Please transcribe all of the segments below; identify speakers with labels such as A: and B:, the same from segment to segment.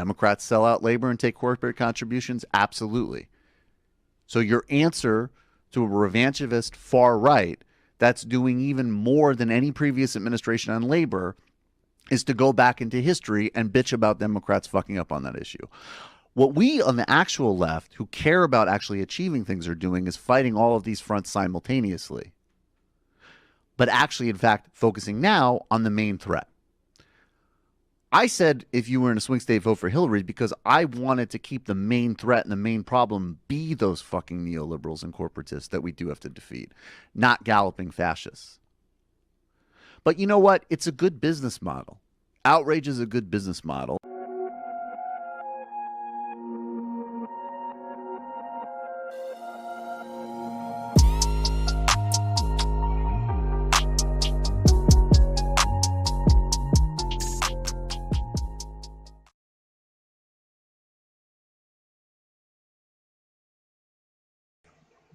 A: Democrats sell out labor and take corporate contributions? Absolutely. So your answer to a revanchist far right that's doing even more than any previous administration on labor is to go back into history and bitch about Democrats fucking up on that issue. What we on the actual left, who care about actually achieving things, are doing is fighting all of these fronts simultaneously. But actually, in fact, focusing now on the main threat. I said if you were in a swing state, vote for Hillary because I wanted to keep the main threat and the main problem be those fucking neoliberals and corporatists that we do have to defeat, not galloping fascists. But you know what? It's a good business model. Outrage is a good business model.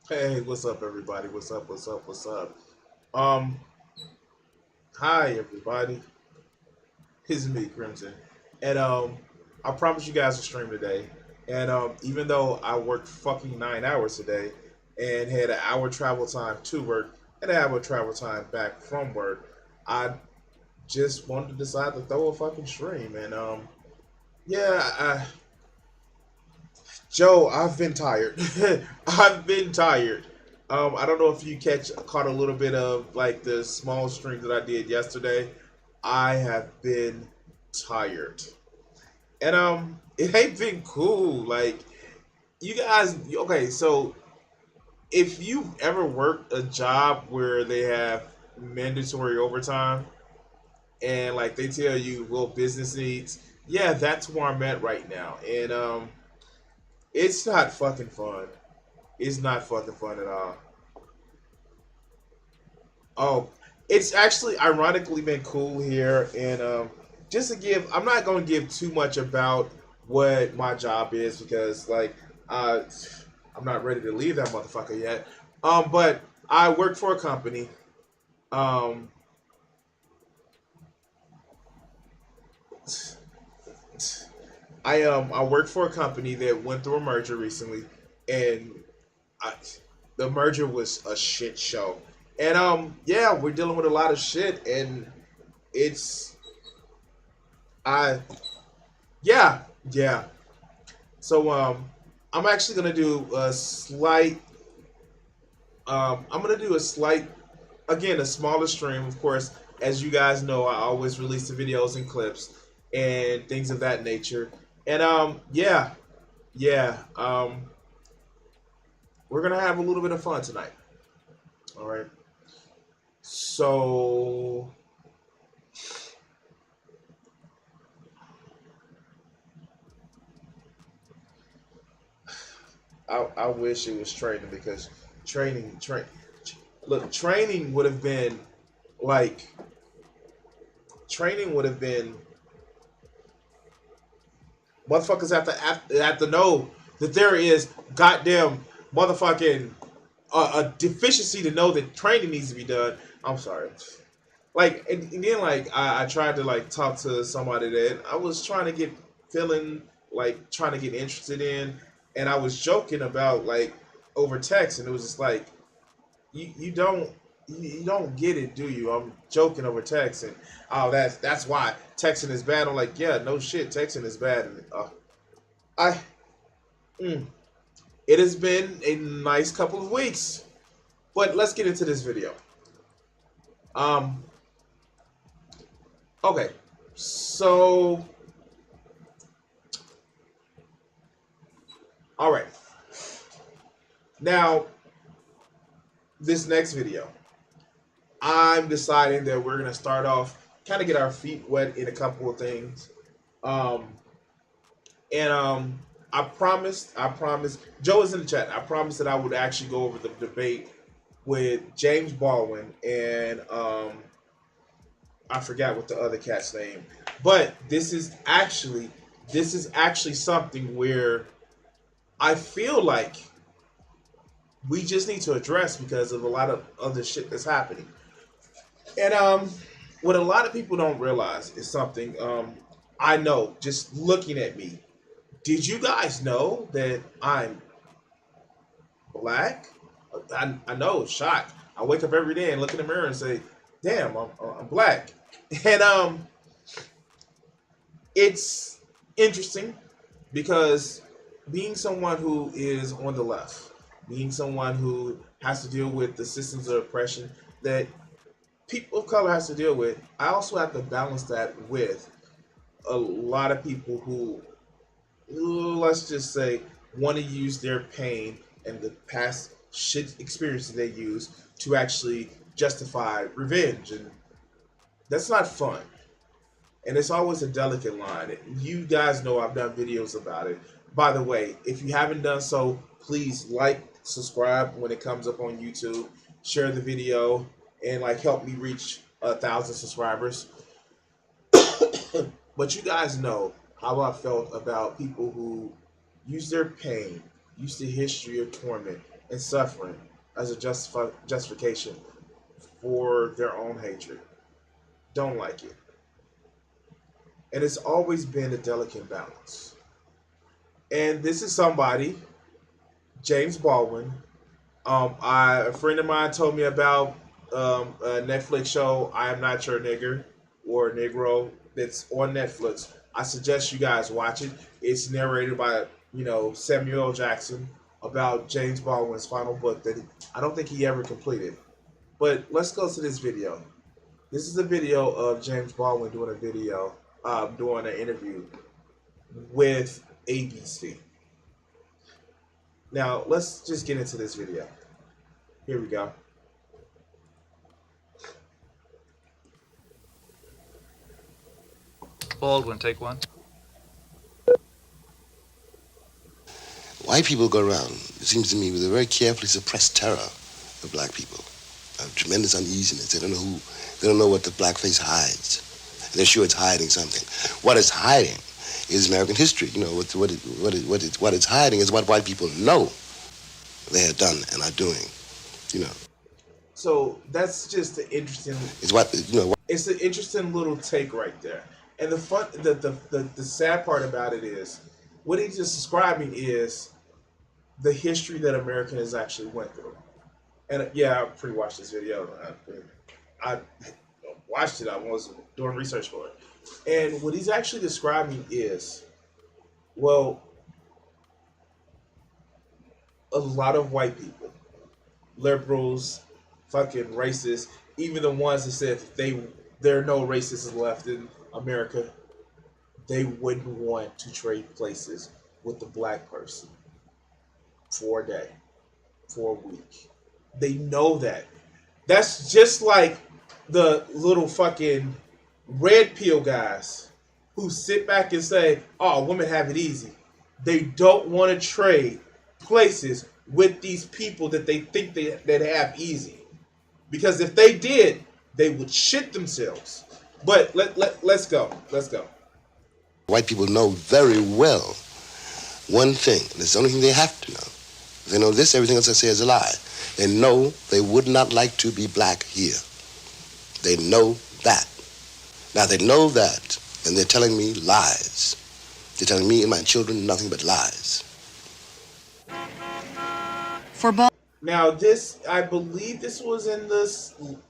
B: Hey, what's up, everybody? What's up? What's up? What's up? Um, Hi, everybody. It's me, Crimson, and I promise you guys a stream today. And even though I worked fucking 9 hours today and had an hour travel time to work and an hour travel time back from work, I just wanted to decide to throw a fucking stream. And yeah, Joe, I've been tired. I've been tired. I don't know if you caught a little bit of like the small stream that I did yesterday. I have been tired, and it ain't been cool. Like you guys, okay? So if you've ever worked a job where they have mandatory overtime and like they tell you, well, business needs, yeah, that's where I'm at right now, and it's not fucking fun. It's not fucking fun at all. Oh, it's actually ironically been cool here, and just to give, I'm not going to give too much about what my job is because, like, uh, I'm not ready to leave that motherfucker yet. But I work for a company. Um, I work for a company that went through a merger recently, and I, the merger was a shit show. And yeah, we're dealing with a lot of shit, and it's I yeah yeah. So I'm actually gonna do a slight I'm gonna do a slight again a smaller stream, of course. As you guys know, I always release the videos and clips and things of that nature. And yeah yeah we're gonna have a little bit of fun tonight. All right. So I wish it was training because train look training would have been like training would have been motherfuckers have to know that there is goddamn motherfucking a deficiency to know that training needs to be done. I'm sorry. Like and then like I tried to like talk to somebody that I was trying to get feeling like trying to get interested in, and I was joking about like over text, and it was just like you don't you don't get it, do you? I'm joking over text, and oh that's why texting is bad. I'm like, yeah, no shit, texting is bad. And I mm, it has been a nice couple of weeks, but let's get into this video. Um, okay, so all right, now this next video. I'm deciding that we're gonna start off, kind of get our feet wet in a couple of things. Um, and I promised. Joe is in the chat. I promised that I would actually go over the debate with James Baldwin and I forgot what the other cat's name. But this is actually something where I feel like we just need to address because of a lot of other shit that's happening. And what a lot of people don't realize is something. I know, just looking at me. Did you guys know that I'm black? I know, shocked. I wake up every day and look in the mirror and say, "Damn, I'm black." And it's interesting because being someone who is on the left, being someone who has to deal with the systems of oppression that people of color has to deal with, I also have to balance that with a lot of people who, let's just say, want to use their pain and the past shit experiences they use to actually justify revenge, and that's not fun. And it's always a delicate line. You guys know I've done videos about it. By the way, if you haven't done so, please like, subscribe when it comes up on YouTube, share the video, and like help me reach 1,000 subscribers. But you guys know how I felt about people who use their pain, use the history of torment and suffering as a justification for their own hatred. Don't like it. And it's always been a delicate balance. And this is somebody, James Baldwin. A friend of mine told me about a Netflix show, I Am Not Your Nigger or Negro, that's on Netflix. I suggest you guys watch it. It's narrated by Samuel L. Jackson about James Baldwin's final book that I don't think he ever completed. But let's go to this video. This is a video of James Baldwin doing a video, doing an interview with ABC. Now, let's just get into this video. Here we go.
C: Baldwin, take one.
D: White people go around, it seems to me, with a very carefully suppressed terror of black people, a tremendous uneasiness. They don't know what the black face hides. And they're sure it's hiding something. What it's hiding is American history. What it's hiding is what white people know they have done and are doing.
B: So that's just an interesting. It's an interesting little take right there. And the sad part about it is, what he's just describing is the history that Americans actually went through. And yeah, I pre-watched this video. I watched it. I was doing research for it. And what he's actually describing is, well, a lot of white people, liberals, fucking racists, even the ones that said there are no racists left in America, they wouldn't want to trade places with the black person for a day, for a week. They know that. That's just like the little fucking red pill guys who sit back and say, "Oh, women have it easy." They don't want to trade places with these people that they think that have easy, because if they did, they would shit themselves. But let's go. Let's go.
D: White people know very well one thing, and it's the only thing they have to know. If they know this, everything else I say is a lie. They know they would not like to be black here. They know that. Now they know that, and they're telling me lies. They're telling me and my children nothing but lies.
B: Now this, I believe this was in the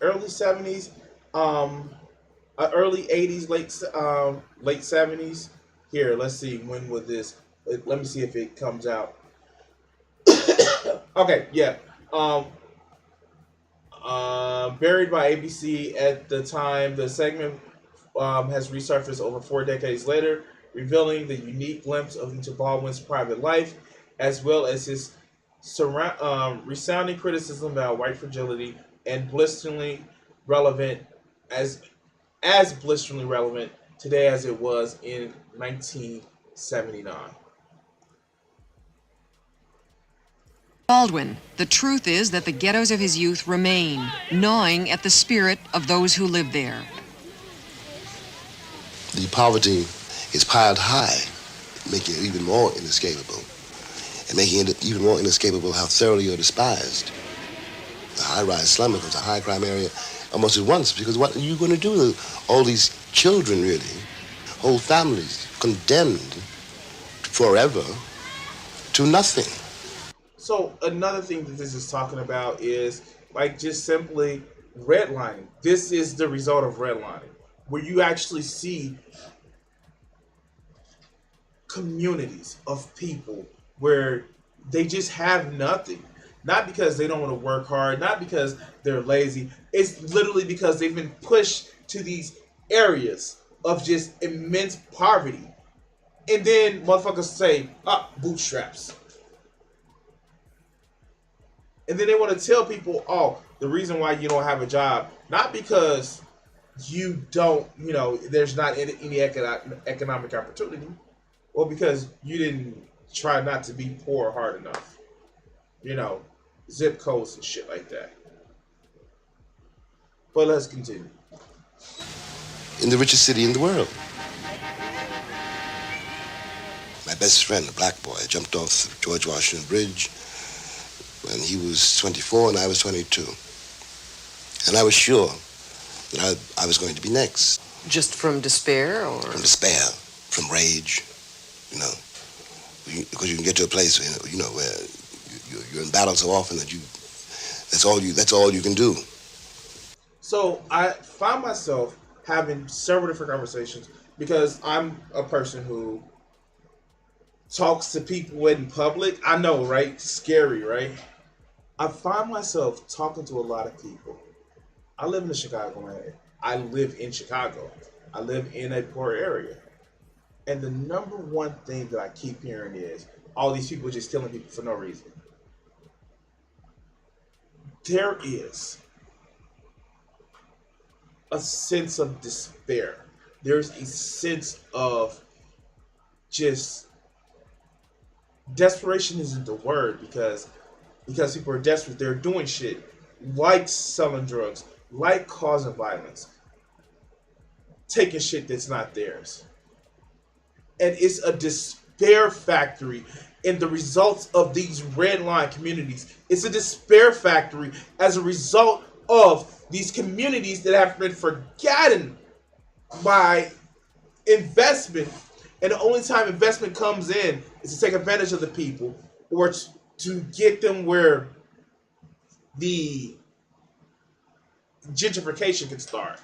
B: early 70s, early 80s, late 70s. Here, let's see, when would this, let me see if it comes out. Okay, yeah. Buried by ABC at the time, the segment has resurfaced over 4 decades later, revealing the unique glimpse into Baldwin's private life, as well as his resounding criticism about white fragility, and blisteringly relevant as blisteringly relevant today as it was in 1979.
E: Baldwin, the truth is that the ghettos of his youth remain, gnawing at the spirit of those who live there.
D: The poverty is piled high, making it even more inescapable. And making it even more inescapable how thoroughly you're despised. The high-rise slum becomes a high-crime area almost at once, because what are you going to do with all these children, really, whole families condemned forever to nothing.
B: So another thing that this is talking about is like just simply redlining. This is the result of redlining, where you actually see communities of people where they just have nothing. Not because they don't want to work hard, not because they're lazy. It's literally because they've been pushed to these areas of just immense poverty. And then motherfuckers say, bootstraps. And then they want to tell people, oh, the reason why you don't have a job, not because you don't, there's not any economic opportunity, or because you didn't try not to be poor hard enough. You know, zip codes and shit like that. But let's continue.
D: In the richest city in the world. My best friend, a black boy, jumped off the George Washington Bridge when he was 24 and I was 22. And I was sure that I was going to be next.
E: Just from despair, or?
D: From despair, from rage, because you can get to a place, where you're in battle so often that that's all you can do.
B: So I found myself having several different conversations because I'm a person who talks to people in public. I know, right? Scary, right? I find myself talking to a lot of people. I live in the Chicago area. I live in Chicago. I live in a poor area. And the number one thing that I keep hearing is all these people just killing people for no reason. There is a sense of despair. There's a sense of just desperation isn't the word because people are desperate. They're doing shit like selling drugs, like causing violence, taking shit that's not theirs. And it's a despair factory in the results of these red line communities. It's a despair factory as a result of these communities that have been forgotten by investment. And the only time investment comes in is to take advantage of the people or to get them where the gentrification can start.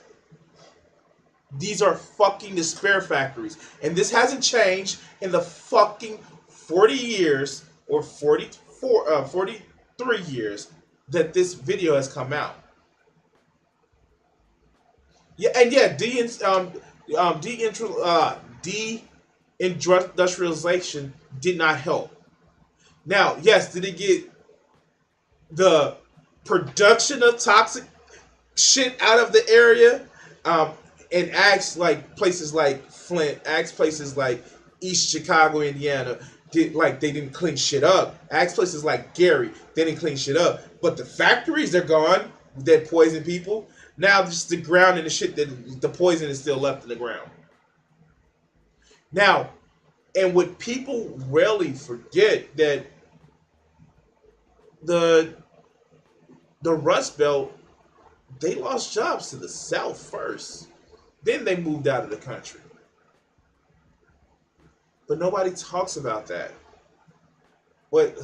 B: These are fucking despair factories. And this hasn't changed in the fucking 40 years or 43 years that this video has come out. Yeah, and yeah, deindustrialization did not help. Now, yes, did it get the production of toxic shit out of the area? And ask like places like Flint, ask places like East Chicago, Indiana, they didn't clean shit up. Ask places like Gary, they didn't clean shit up. But the factories, they're gone that poison people. Now just the ground and the shit that the poison is still left in the ground. Now, and what people rarely forget that the Rust Belt, they lost jobs to the South first. Then they moved out of the country. But nobody talks about that. But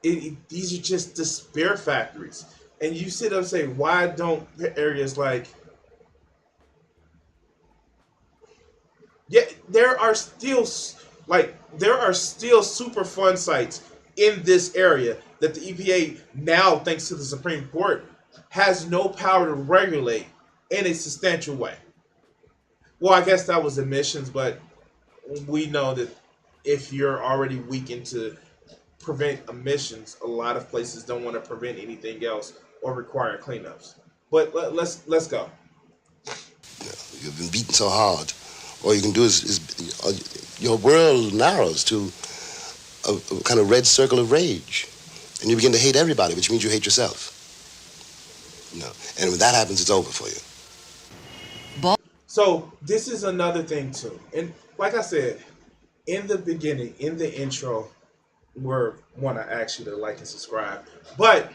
B: these are just despair factories. And you sit up and say, why don't areas like... Yeah, there are still super fun sites in this area that the EPA now, thanks to the Supreme Court, has no power to regulate in a substantial way. Well, I guess that was emissions, but we know that if you're already weakened to prevent emissions, a lot of places don't want to prevent anything else or require cleanups. But let's go.
D: You've been beaten so hard. All you can do is your world narrows to a kind of red circle of rage. And you begin to hate everybody, which means you hate yourself. And when that happens, it's over for you.
B: So this is another thing too. And like I said, in the beginning, in the intro, we want to ask you to like and subscribe. But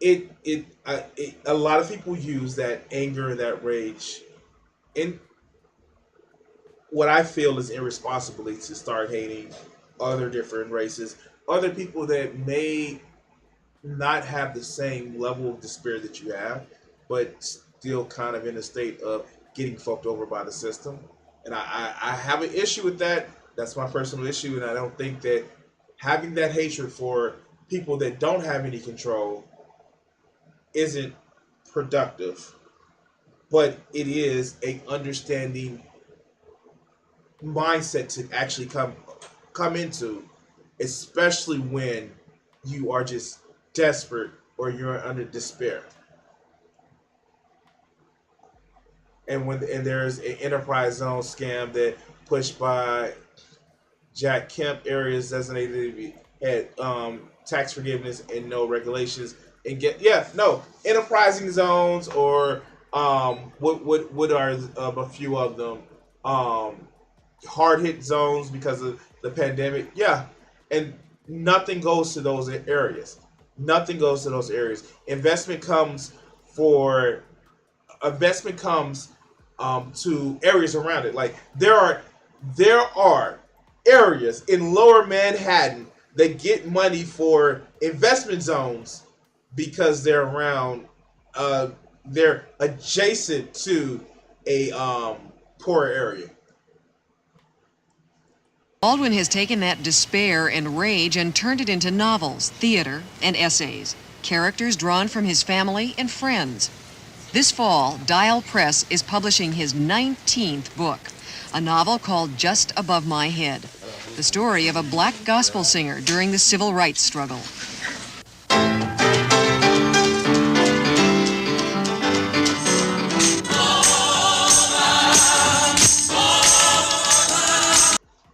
B: a lot of people use that anger and that rage. And what I feel is irresponsibly to start hating other different races, other people that may not have the same level of despair that you have, but still kind of in a state of getting fucked over by the system. And I have an issue with that. That's my personal issue, and I don't think that having that hatred for people that don't have any control isn't productive. But it is a understanding mindset to actually come into, especially when you are just desperate or you're under despair. And there's an enterprise zone scam that pushed by Jack Kemp, areas designated to be had tax forgiveness and no regulations, and get no enterprising zones, or what are a few of them, um hard hit zones because of the pandemic. Yeah, and nothing goes to those areas. Nothing goes to those areas. For investment comes to areas around it. Like there are areas in Lower Manhattan that get money for investment zones because they're around. They're adjacent to a poor area.
E: Baldwin has taken that despair and rage and turned it into novels, theater, and essays. Characters drawn from his family and friends. This fall, Dial Press is publishing his 19th book, a novel called Just Above My Head, the story of a black gospel singer during the civil rights struggle.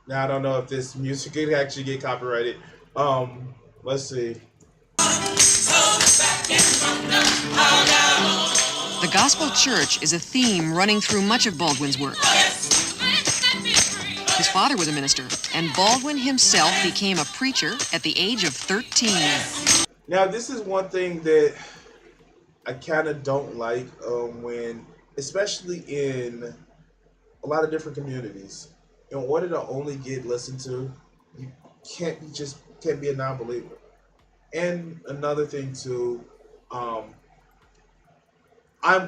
B: Now I don't know if this music could actually get copyrighted. Let's see.
E: The gospel church is a theme running through much of Baldwin's work. His father was a minister, and Baldwin himself became a preacher at the age of 13.
B: Now this is one thing that I kind of don't like when, especially in a lot of different communities, in order to only get listened to, you can't be a non-believer. And another thing too, I'm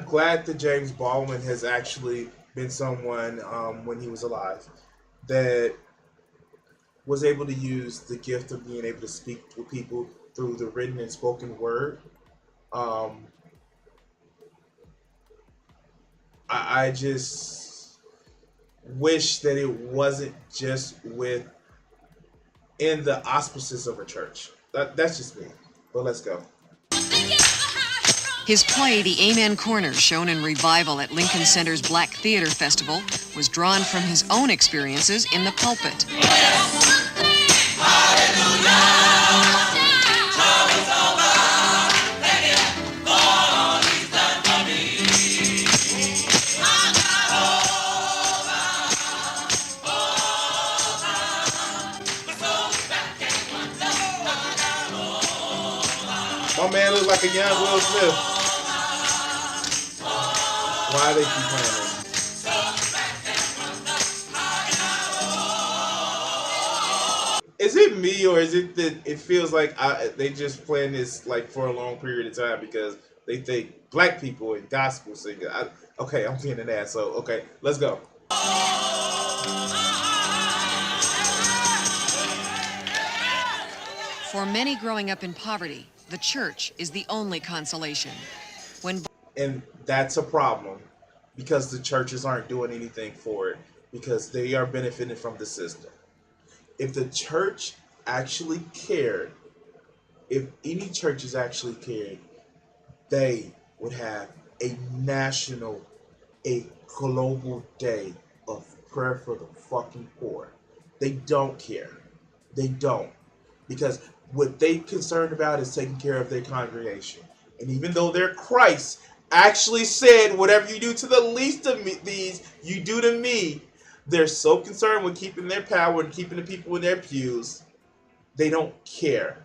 B: glad that James Baldwin has actually been someone when he was alive that was able to use the gift of being able to speak with people through the written and spoken word. Um, I just wish that it wasn't just with in the auspices of a church. That's just me. But let's go.
E: His play, The Amen Corner, shown in revival at Lincoln Center's Black Theater Festival, was drawn from his own experiences in the pulpit.
B: My man look like a young Will Smith. Why they keep playing this? Is it me, or is it that it feels like they just playing this like for a long period of time because they think black people and gospel singers? Okay, I'm being an ass. So okay, let's go.
E: For many growing up in poverty, the church is the only consolation.
B: And that's a problem because the churches aren't doing anything for it because they are benefiting from the system. If the church actually cared, if any churches actually cared, they would have a national, a global day of prayer for the fucking poor. They don't care. They don't. Because what they concerned about is taking care of their congregation. And even though they're Christ, actually said, whatever you do to the least of these, you do to me. They're so concerned with keeping their power and keeping the people in their pews. They don't care.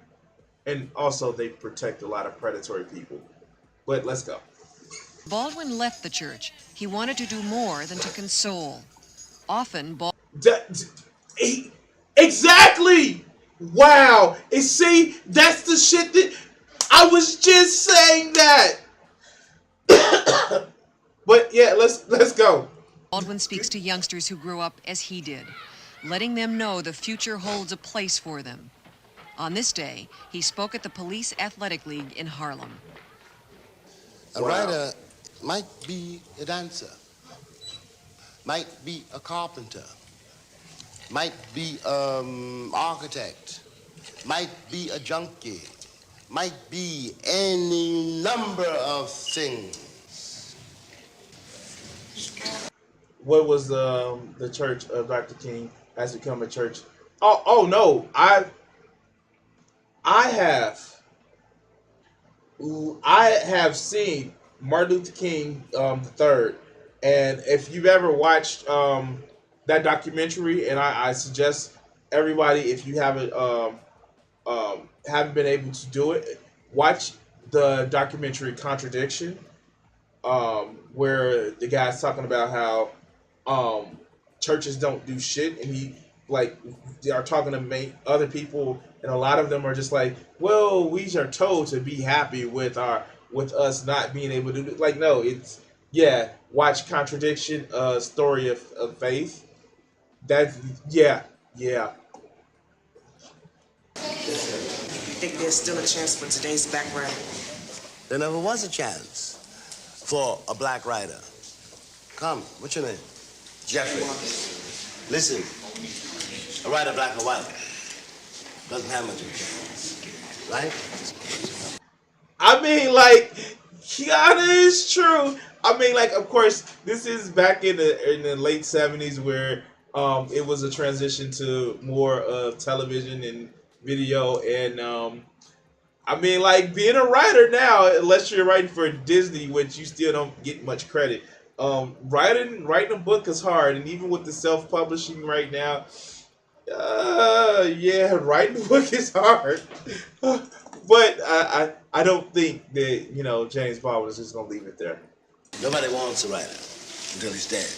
B: And also, they protect a lot of predatory people. But let's go.
E: Baldwin left the church. He wanted to do more than to console. Often,
B: Exactly. Wow. And see, that's the shit that I was just saying that. But yeah, let's go.
E: Baldwin speaks to youngsters who grew up as he did, letting them know the future holds a place for them. On this day, he spoke at the Police Athletic League in Harlem.
D: A writer might be a dancer, might be a carpenter, might be architect, might be a junkie, might be any number of things.
B: What was the church of Dr. King has become a church? Oh no, I have I have seen Martin Luther King the third, and if you've ever watched that documentary, and I suggest everybody, if you haven't been able to do it, watch the documentary Contradiction, where the guy's talking about how churches don't do shit, and he like they are talking to make other people, and a lot of them are just like, well, we are told to be happy with us not being able to do, like, no, it's, yeah, watch Contradiction, story of faith. That's, yeah, yeah.
C: Think there's still a chance for today's black writer?
D: There never was a chance for a black writer. Come, what's your name? Jeffrey. Listen, a writer, black or white, doesn't have much of a chance, right?
B: I mean, like, kinda is true. I mean, like, of course, this is back in the late '70s where it was a transition to more of television and video, and I mean, like, being a writer now, unless you're writing for Disney, which you still don't get much credit. Writing a book is hard, and even with the self-publishing right now, yeah, writing a book is hard. But I don't think that, James Baldwin is just gonna leave it there.
D: Nobody wants a writer until he's dead.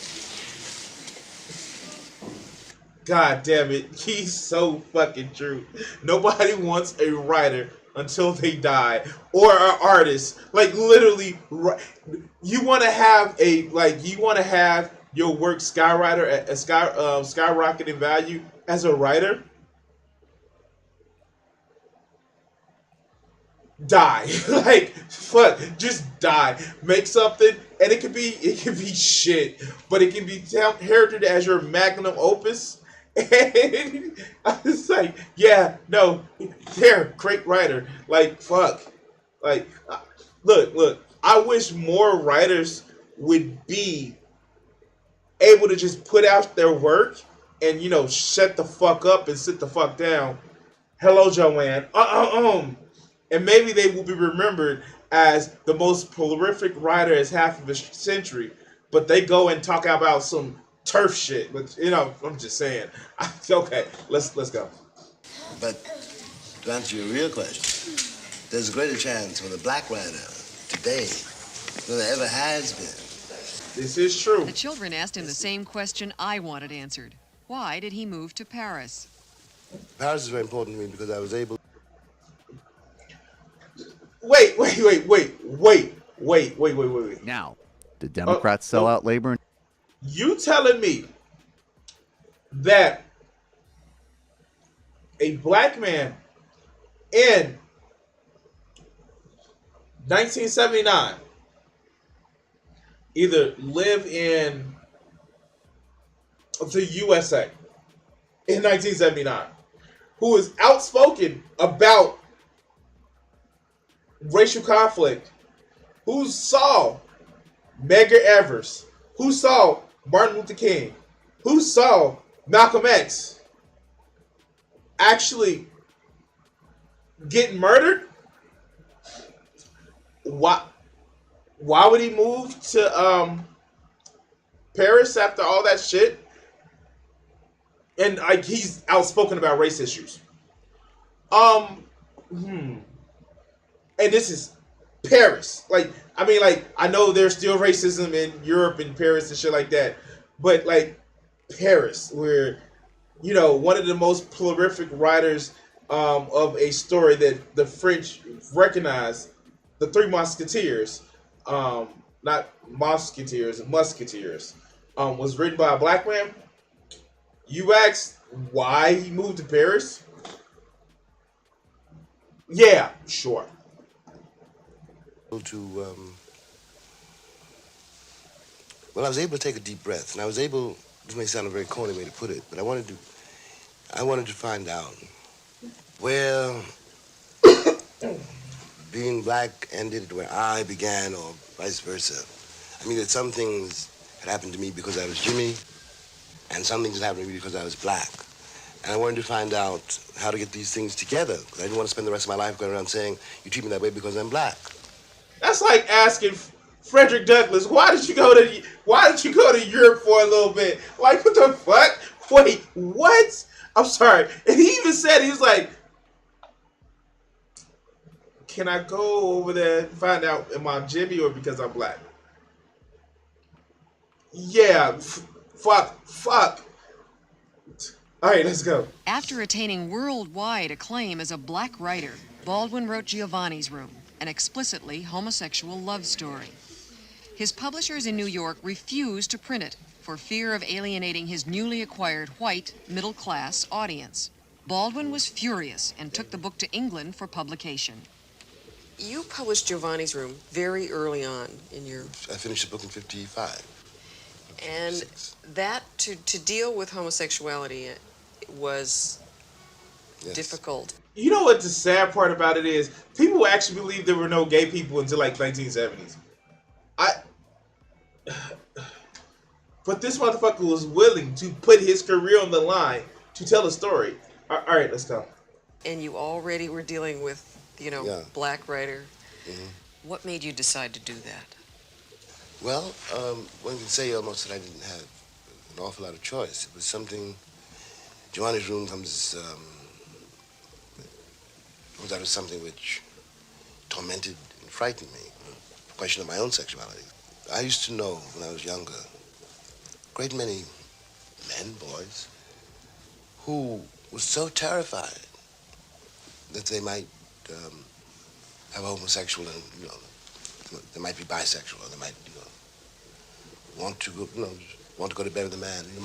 B: God damn it, he's so fucking true. Nobody wants a writer until they die, or an artist. Like, literally, you want to have your work skyrocket in value as a writer. Die. Like, fuck, just die. Make something, and it could be shit, but it can be heralded as your magnum opus. And I was like, yeah, no, they're great writer. Like, fuck. Like, look, I wish more writers would be able to just put out their work and, shut the fuck up and sit the fuck down. Hello, Joanne. And maybe they will be remembered as the most prolific writer as half of a century, but they go and talk about some turf shit. But I'm just saying. Okay, let's go.
D: But to answer your real question, there's a greater chance for the black writer today than there ever has been.
B: This is true.
E: The children asked him the same question I wanted answered. Why did he move to Paris?
D: Paris is very important to me because I was able.
B: Wait.
A: Now, did Democrats sell out labor?
B: You telling me that a black man in 1979 either live in the USA in 1979 who is outspoken about racial conflict, who saw Medgar Evers, who saw Martin Luther King, who saw Malcolm X actually getting murdered? Why would he move to Paris after all that shit? And he's outspoken about race issues. And this is Paris. Like, I mean, like, I know there's still racism in Europe and Paris and shit like that, but like, Paris, where one of the most prolific writers of a story that the French recognize, the Three Musketeers, not Musketeers, was written by a black man. You asked why he moved to Paris? Yeah, sure.
D: Well, I was able to take a deep breath, and I was able. This may sound a very corny way to put it, but I wanted to find out where being black ended, where I began, or vice versa. I mean, that some things had happened to me because I was Jimmy, and some things had happened to me because I was black. And I wanted to find out how to get these things together, because I didn't want to spend the rest of my life going around saying, you treat me that way because I'm black.
B: That's like asking Frederick Douglass, why did you go to Europe for a little bit? Like, what the fuck? Wait, what? I'm sorry. And he even said, he was like, can I go over there and find out am I Jimmy or because I'm black? Yeah, fuck. All right, let's go.
E: After attaining worldwide acclaim as a black writer, Baldwin wrote Giovanni's Room, an explicitly homosexual love story. His publishers in New York refused to print it for fear of alienating his newly acquired white, middle-class audience. Baldwin was furious and took the book to England for publication.
F: You published Giovanni's Room very early on in your...
D: I finished the book in 55.
F: And that, to deal with homosexuality was difficult.
B: You know what the sad part about it is? People actually believe there were no gay people until like 1970s. But this motherfucker was willing to put his career on the line to tell a story. All right, let's go.
F: And you already were dealing with, black writer.
D: Mm-hmm.
F: What made you decide to do that?
D: Well, one can say almost that I didn't have an awful lot of choice. It was something. Giovanni's Room comes out of something which tormented and frightened me. The question of my own sexuality. I used to know when I was younger a great many men, boys, who were so terrified that they might have a homosexual and, they might be bisexual, or they might, want to go to bed with a man. You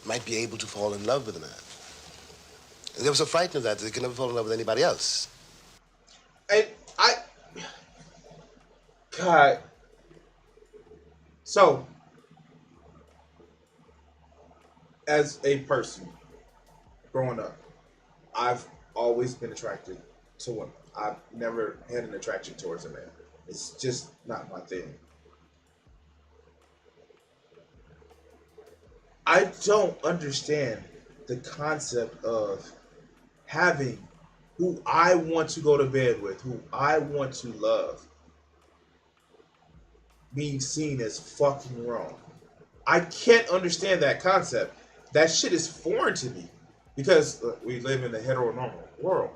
D: might be able to fall in love with a man. And they were so frightened of that they could never fall in love with anybody else.
B: And God. So, as a person growing up, I've always been attracted to women. I've never had an attraction towards a man. It's just not my thing. I don't understand the concept of having who I want to go to bed with, who I want to love, being seen as fucking wrong. I can't understand that concept. That shit is foreign to me because we live in a heteronormal world.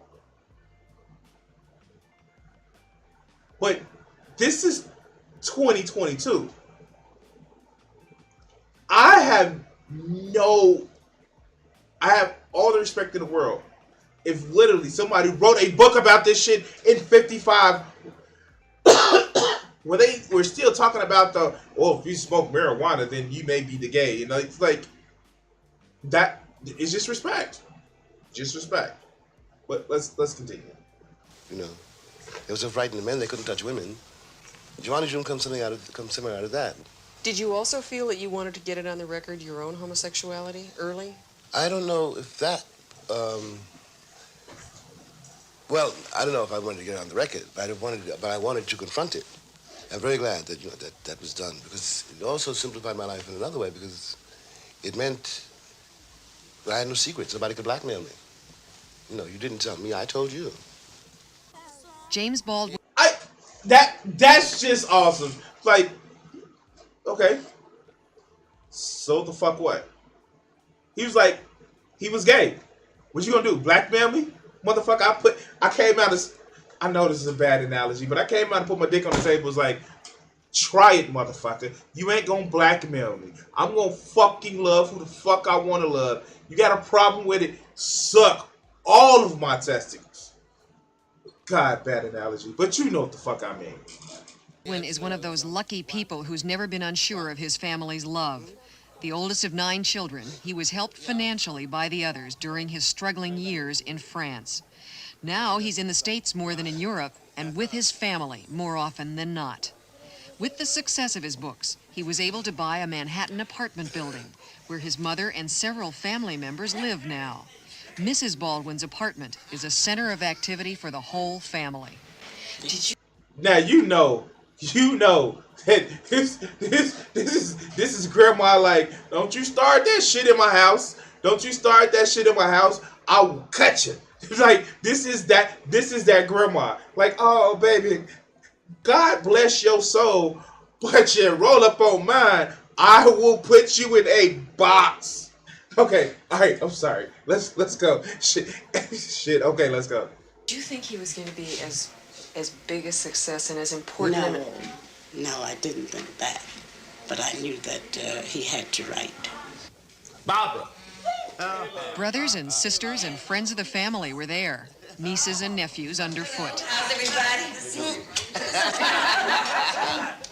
B: But this is 2022. I have all the respect in the world. If literally somebody wrote a book about this shit in 55, where they were still talking about if you smoke marijuana, then you may be the gay. It's like, that is just respect. Just respect. But let's continue.
D: They were so frightened of men they couldn't touch women. Giovanni's Room comes somewhere out of that.
F: Did you also feel that you wanted to get it on the record, your own homosexuality, early?
D: I don't know if that, well, I don't know if I wanted to get it on the record, but I wanted to confront it. I'm very glad that, that was done, because it also simplified my life in another way, because it meant that I had no secrets. Nobody could blackmail me. You didn't tell me, I told you.
E: James Baldwin.
B: That's just awesome. Like, okay. So the fuck what? He was like, he was gay. What you gonna do? Blackmail me? Motherfucker, I came out as, I know this is a bad analogy, but I came out and put my dick on the table. Was like, Try it, motherfucker. You ain't gonna blackmail me. I'm gonna fucking love who the fuck I wanna love. You got a problem with it? Suck all of my testicles. God, bad analogy. But you know what the fuck I mean.
E: Baldwin is one of those lucky people who's never been unsure of his family's love. The oldest of 9 children, he was helped financially by the others during his struggling years in France. Now he's in the States more than in Europe, and with his family more often than not. With the success of his books, he was able to buy a Manhattan apartment building where his mother and several family members live now. Mrs. Baldwin's apartment is a center of activity for the whole family.
B: Now you know that this is grandma. Like, don't you start that shit in my house. Don't you start that shit in my house. I will cut you. Like, this is that grandma. Like, oh baby, God bless your soul, but you roll up on mine, I will put you in a box. Okay, all right. I'm sorry. Let's go. Shit. Okay, let's go.
F: Do you think he was going to be as big a success and as important?
G: No, I didn't think that. But I knew that he had to write.
H: Barbara.
E: Brothers and sisters and friends of the family were there. Nieces and nephews underfoot.
G: How's everybody?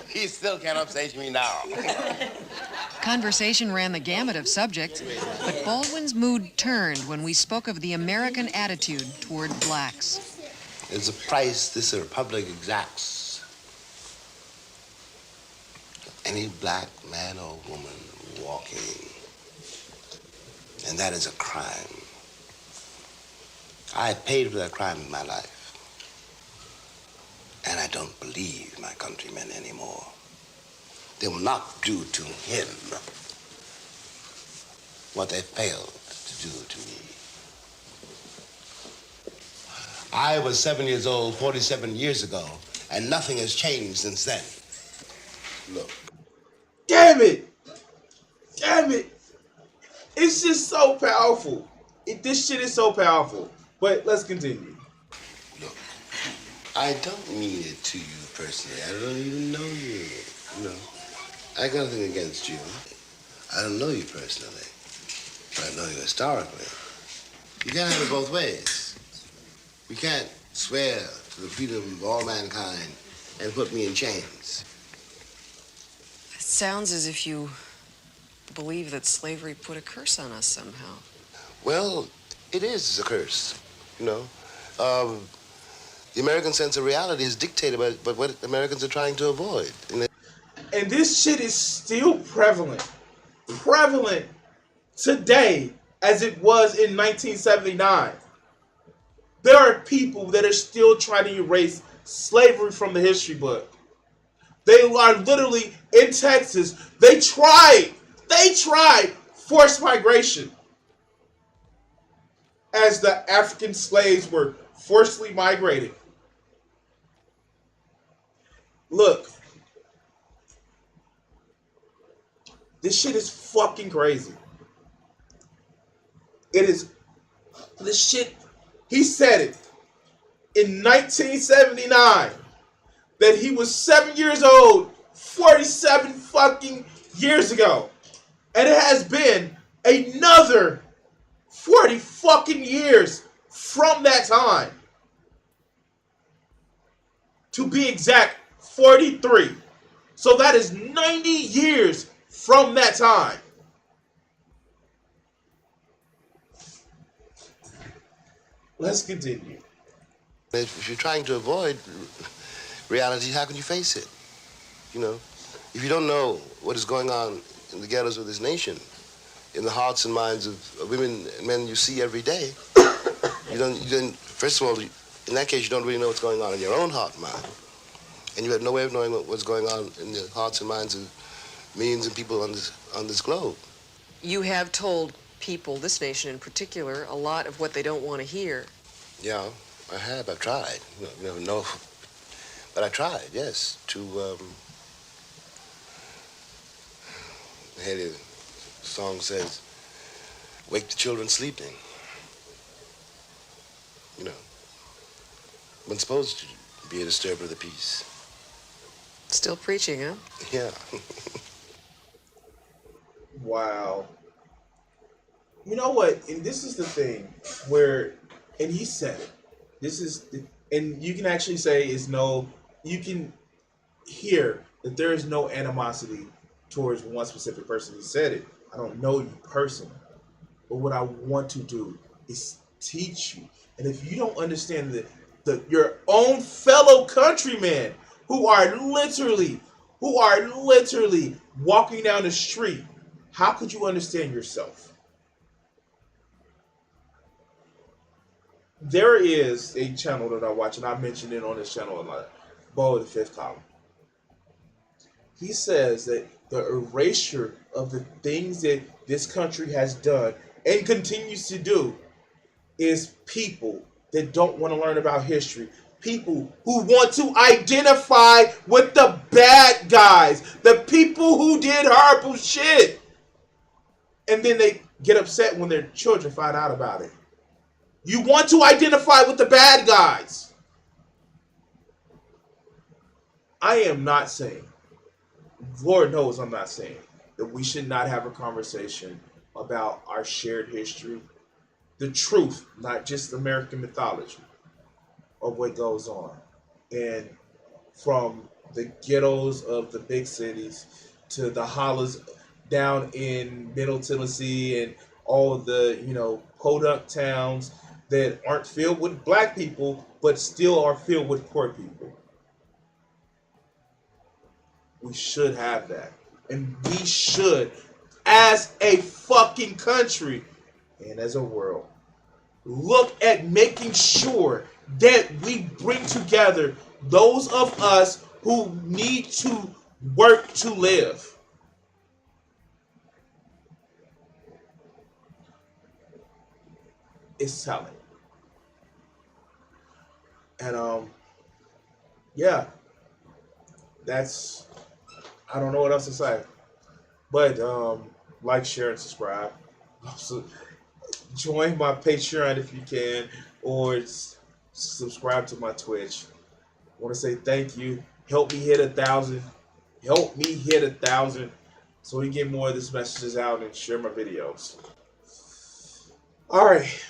H: He still can't upstage me now.
E: Conversation ran the gamut of subjects, but Baldwin's mood turned when we spoke of the American attitude toward blacks.
D: There's a price this republic exacts. Any black man or woman walking. And that is a crime. I paid for that crime in my life. And I don't believe my countrymen anymore. They will not do to him what they failed to do to me. I was 7 years old 47 years ago, and nothing has changed since then. Look.
B: Damn it! Damn it! It's just so powerful. This shit is so powerful. But let's continue.
D: Look, I don't mean it to you personally. I don't even know you. You know, I got nothing against you. I don't know you personally, but I know you historically. You can't have it both ways. You can't swear to the freedom of all mankind and put me in chains.
F: It sounds as if you believe that slavery put a curse on us somehow.
D: Well, it is a curse, you know. The American sense of reality is dictated by what Americans are trying to avoid.
B: And this shit is still prevalent. Prevalent today as it was in 1979. There are people that are still trying to erase slavery from the history book. They are literally in Texas. They tried forced migration as the African slaves were forcibly migrated. Look, this shit is fucking crazy. It is, this shit, he said it in 1979 that he was 7 years old 47 fucking years ago. And it has been another 40 fucking years from that time. To be exact, 43. So that is 90 years from that time. Let's continue.
D: If you're trying to avoid reality, how can you face it? You know, if you don't know what is going on in the ghettos of this nation, in the hearts and minds of women and men you see every day, you don't, first of all, in that case, you don't really know what's going on in your own heart and mind. And you have no way of knowing what's going on in the hearts and minds of millions of people on this globe.
F: You have told people, this nation in particular, a lot of what they don't want to hear.
D: Yeah, I have. I've tried. You never know. But I tried, yes, to, the song says, wake the children sleeping. You know, one's supposed to be a disturber of the peace.
F: Still preaching, huh?
D: Yeah.
B: Wow. You know what? And this is the thing where, and he said it. This is, and you can actually say is no. You can hear that there is no animosity towards one specific person. He said it. I don't know you personally, but what I want to do is teach you. And if you don't understand your own fellow countrymen who are literally walking down the street, how could you understand yourself? There is a channel that I watch, and I mentioned it on this channel a lot. Bo, the Fifth Column. He says that the erasure of the things that this country has done and continues to do is people that don't want to learn about history. People who want to identify with the bad guys, the people who did horrible shit. And then they get upset when their children find out about it. You want to identify with the bad guys. I am not saying, Lord knows I'm not saying, that we should not have a conversation about our shared history, the truth, not just American mythology of what goes on. And from the ghettos of the big cities to the hollers down in Middle Tennessee and all the, podunk towns that aren't filled with black people but still are filled with poor people. We should have that. And we should, as a fucking country and as a world, look at making sure that we bring together those of us who need to work to live. It's telling. And yeah, that's, I don't know what else to say. But like, share, and subscribe. Also, join my Patreon if you can, or subscribe to my Twitch. I want to say thank you. Help me hit 1,000. Help me hit 1,000 so we can get more of these messages out and share my videos. All right.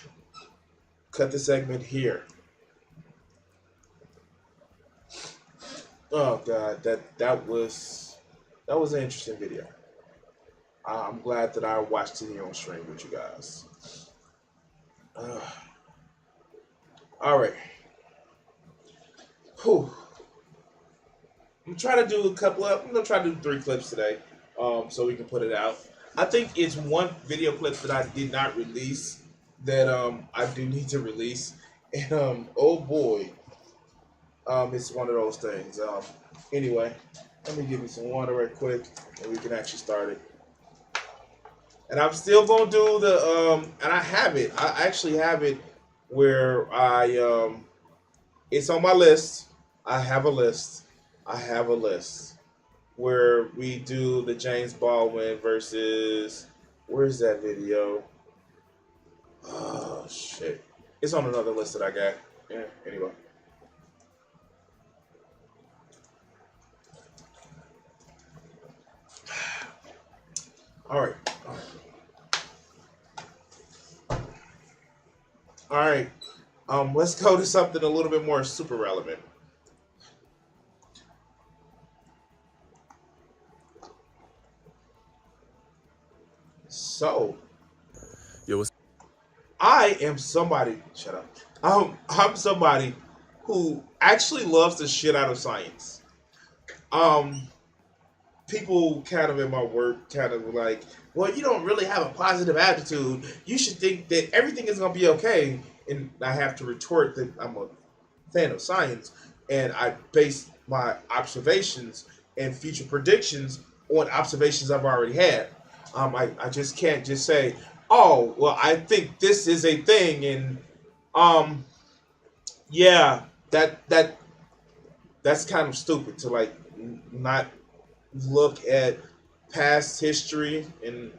B: Cut the segment here. Oh God, that was an interesting video. I'm glad that I watched it here on stream with you guys. All right. Whew. I'm trying to do I'm gonna try to do 3 clips today, so we can put it out. I think it's one video clip that I did not release that I do need to release, and oh boy, it's one of those things. Anyway, let me give you some water right quick, and we can actually start it. And I'm still gonna do the and I have it. I actually have it where it's on my list. I have a list where we do the James Baldwin versus, where's that video? Oh shit. It's on another list that I got. Yeah, anyway. All right. Let's go to something a little bit more super relevant. So, I am somebody. Shut up. I'm somebody who actually loves the shit out of science. People kind of in my work kind of like, well, you don't really have a positive attitude. You should think that everything is gonna be okay. And I have to retort that I'm a fan of science, and I base my observations and future predictions on observations I've already had. I just can't just say, oh, well, I think this is a thing, and yeah, that's kind of stupid to like not look at past history and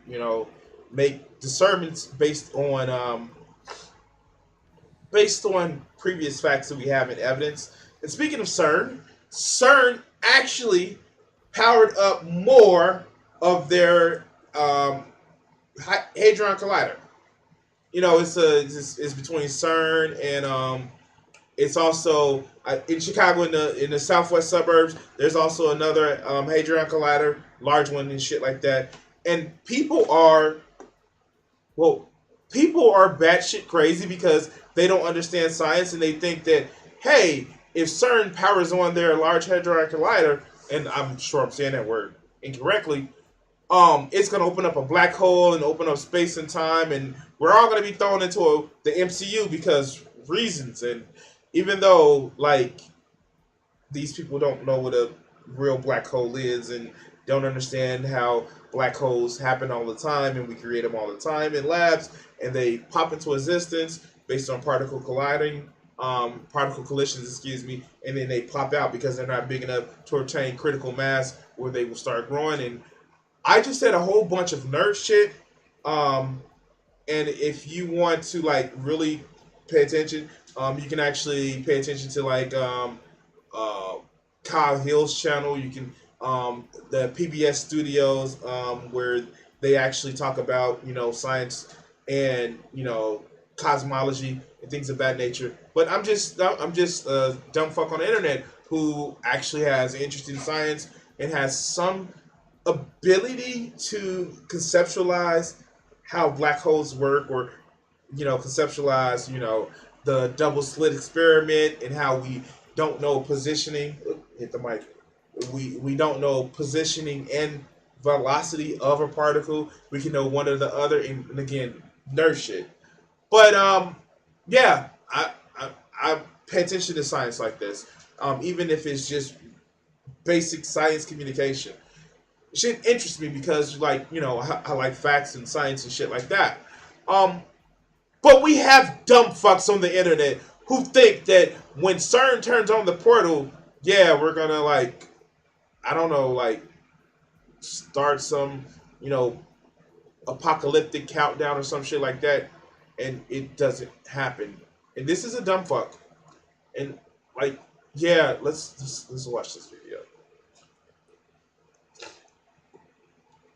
B: make discernments based on previous facts that we have in evidence. And speaking of CERN actually powered up more of their Hadron Collider. You know, it's between CERN and it's also in Chicago in the southwest suburbs. There's also another Hadron Collider, large one and shit like that. And people are batshit crazy because they don't understand science and they think that, hey, if CERN powers on their Large Hadron Collider, and I'm sure I'm saying that word incorrectly, it's going to open up a black hole and open up space and time, and we're all going to be thrown into the MCU because reasons. And even though, like, these people don't know what a real black hole is and don't understand how black holes happen all the time and we create them all the time in labs and they pop into existence based on particle collisions, and then they pop out because they're not big enough to attain critical mass where they will start growing. And I just said a whole bunch of nerd shit. And if you want to like really pay attention, you can actually pay attention to like Kyle Hill's channel. You can the PBS Studios where they actually talk about science and cosmology and things of that nature. But I'm just a dumb fuck on the internet who actually has an interest in science and has some ability to conceptualize how black holes work, or conceptualize the double slit experiment and how we don't know positioning. Hit the mic. We don't know positioning and velocity of a particle. We can know one or the other, and again, nerd shit. But yeah, I pay attention to science like this, even if it's just basic science communication. Shit interests me because, like, I like facts and science and shit like that. But we have dumb fucks on the internet who think that when CERN turns on the portal, yeah, we're gonna like, I don't know, like start some, apocalyptic countdown or some shit like that, and it doesn't happen. And this is a dumb fuck. And like, yeah, let's watch this video.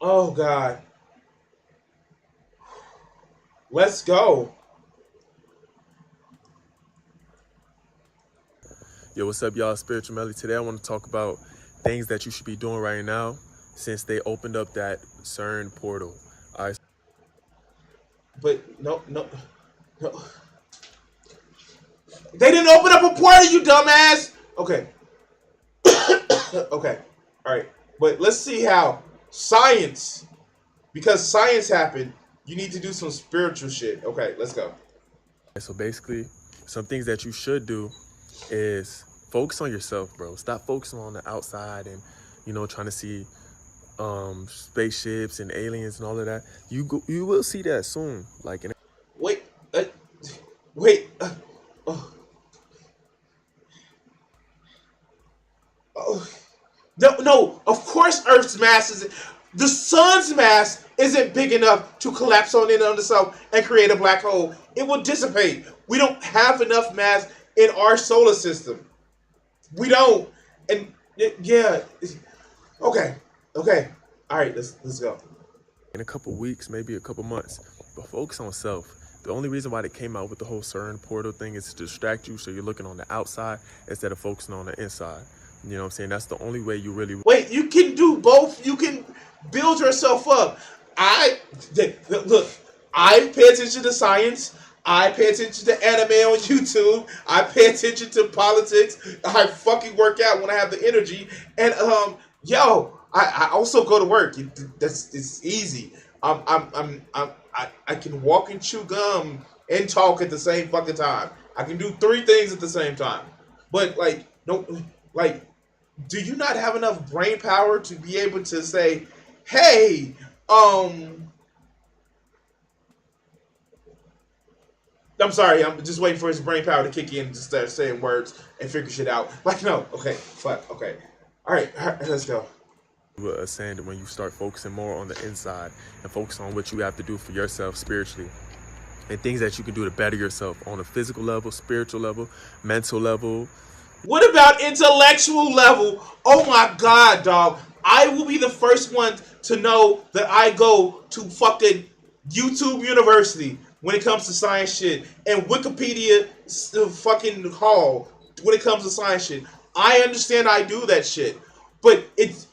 B: Oh God. Let's go.
I: Yo, what's up, y'all? Spiritual Melly. Today I want to talk about things that you should be doing right now since they opened up that CERN portal. All right.
B: But no. They didn't open up a portal, you dumbass. Okay. Okay. All right. But let's see how science, because science happened, you need to do some spiritual shit. Okay, let's go.
I: So basically, some things that you should do is focus on yourself, bro. Stop focusing on the outside and, trying to see spaceships and aliens and all of that. You will see that soon. Like,
B: wait. No. Of course, Earth's mass isn't. The sun's mass isn't big enough to collapse on itself and create a black hole. It will dissipate. We don't have enough mass in our solar system. We don't. And yeah. Okay. All right. Let's go.
I: In a couple weeks, maybe a couple months, but focus on self. The only reason why they came out with the whole CERN portal thing is to distract you, so you're looking on the outside instead of focusing on the inside. You know what I'm saying? That's the only way you really...
B: Wait, you can do both. You can build yourself up. Look, I pay attention to science. I pay attention to anime on YouTube. I pay attention to politics. I fucking work out when I have the energy. And I also go to work. It's easy. I can walk and chew gum and talk at the same fucking time. I can do 3 things at the same time. But do you not have enough brain power to be able to say, hey, I'm sorry, I'm just waiting for his brain power to kick in and just start saying words and figure shit out. Like, no, okay, fuck, okay. All right, let's go.
I: Saying that when you start focusing more on the inside and focus on what you have to do for yourself spiritually and things that you can do to better yourself on a physical level, spiritual level, mental level,
B: What about intellectual level? Oh my god, dog. I will be the first one to know that I go to fucking YouTube University when it comes to science shit and Wikipedia fucking hall when it comes to science shit. I understand I do that shit, but it's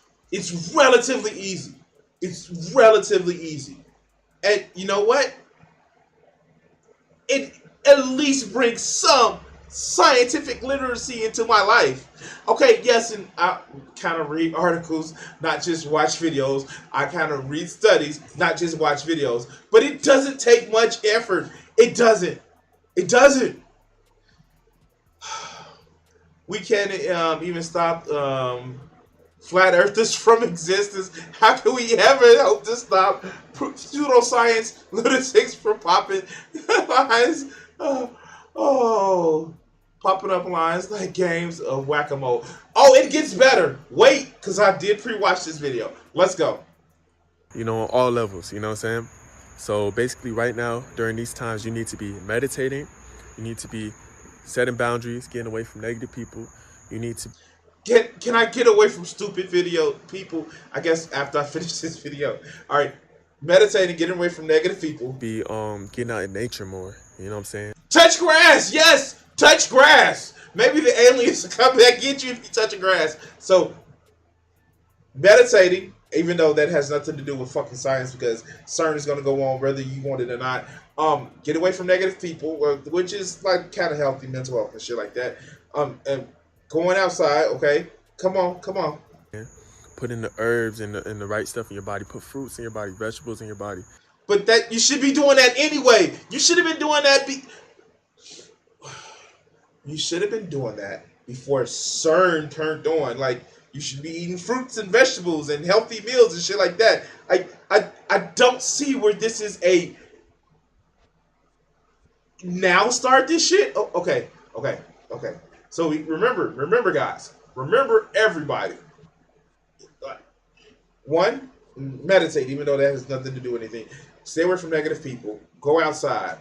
B: relatively easy. It's relatively easy. And you know what? It at least brings some scientific literacy into my life. Okay, yes, and I kind of read articles, not just watch videos. I kind of read studies, not just watch videos. But it doesn't take much effort. It doesn't. It doesn't. We can't even stop flat earthers from existence. How can we ever hope to stop pseudoscience lunatics from popping lines? Oh, popping up lines like games of whack-a-mole. Oh, it gets better. Wait, because I did pre-watch this video. Let's go.
I: You know, on all levels, you know what I'm saying? So basically right now, during these times, you need to be meditating. You need to be setting boundaries, getting away from negative people. You need to
B: Can I get away from stupid video people? I guess after I finish this video. All right, meditating, getting away from negative people.
I: be getting out in nature more. You know what I'm saying?
B: Touch grass, yes, touch grass. Maybe the aliens will come back get you if you touch the grass. So meditating, even though that has nothing to do with fucking science, because CERN is going to go on whether you want it or not. Get away from negative people, which is like kind of healthy mental health and shit like that. And going outside, okay. Come on.
I: Put in the herbs and the right stuff in your body. Put fruits in your body, vegetables in your body.
B: But that you should be doing that anyway. You should have been doing that. You should have been doing that before CERN turned on. Like you should be eating fruits and vegetables and healthy meals and shit like that. I don't see where this is a now start this shit. Oh, okay. So remember, guys. Remember, everybody. One, meditate, even though that has nothing to do with anything. Stay away from negative people. Go outside.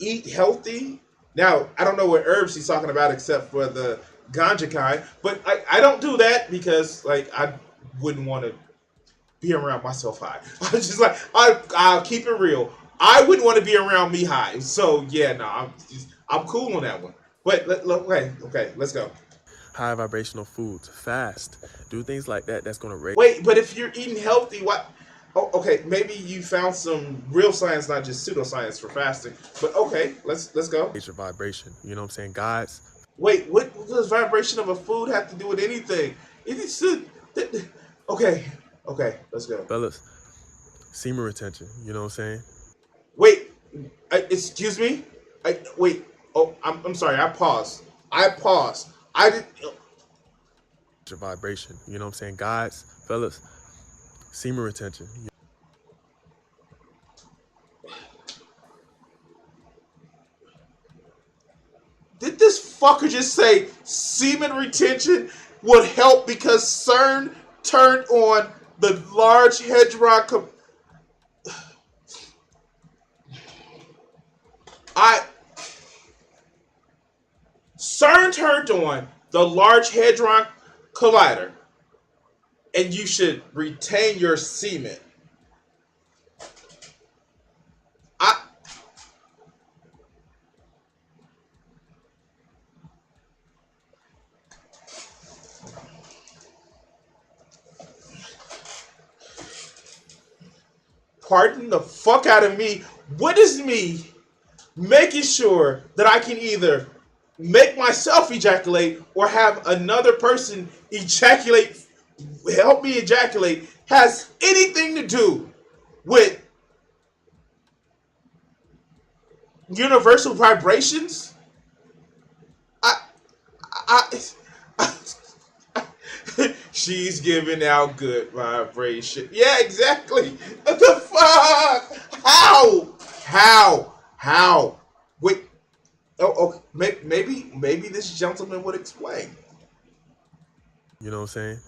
B: Eat healthy. Now, I don't know what herbs he's talking about except for the ganja kind, but I don't do that because, like, I wouldn't want to be around myself high. I was just like, I'll keep it real. I wouldn't want to be around me high. So, yeah, no, I'm cool on that one. But, okay, let's go.
I: High vibrational foods, fast, do things like that. That's gonna raise.
B: Wait, but if you're eating healthy, what? Oh, okay, maybe you found some real science, not just pseudoscience for fasting. But okay, let's go.
I: Raise your vibration. You know what I'm saying, guys?
B: Wait, what does vibration of a food have to do with anything? It is okay, let's go.
I: Fellas, semen retention. You know what I'm saying?
B: Wait, excuse me. Wait. Oh, I'm sorry. I paused. I did.
I: Your vibration. You know what I'm saying, guys, fellas, semen retention.
B: Did this fucker just say semen retention would help because CERN turned on the Large Hadron CERN turned on the Large Hadron Collider, and you should retain your semen. Pardon the fuck out of me. What is me making sure that I can either make myself ejaculate or have another person ejaculate, help me ejaculate, has anything to do with universal vibrations? She's giving out good vibration. Yeah, exactly. What the fuck? How? Wait. Oh, maybe this gentleman would explain.
I: You know what I'm saying?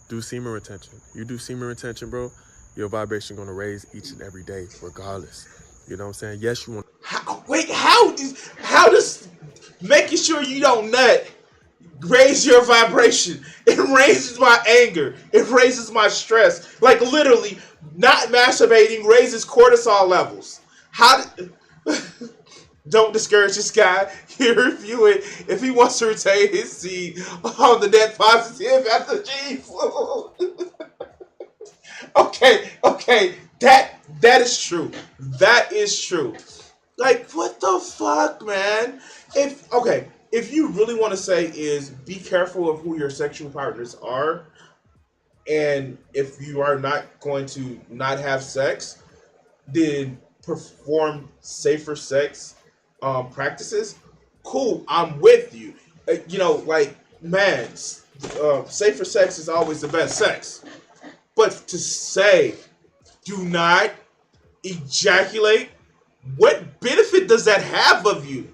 I: Do semen retention. You do semen retention, bro, your vibration gonna raise each and every day, regardless. You know what I'm saying? Yes, you want.
B: How does making sure you don't nut raise your vibration. It raises my anger. It raises my stress. Like literally, not masturbating raises cortisol levels. How? Don't discourage this guy. He review it if he wants to retain his seed on the net positive after G flu. Okay, that is true. That is true. Like, what the fuck, man? If you really want to say is be careful of who your sexual partners are, and if you are not going to not have sex, then perform safer sex practices. Cool, I'm with you. Like, man, safer sex is always the best sex. But to say, do not ejaculate, what benefit does that have of you?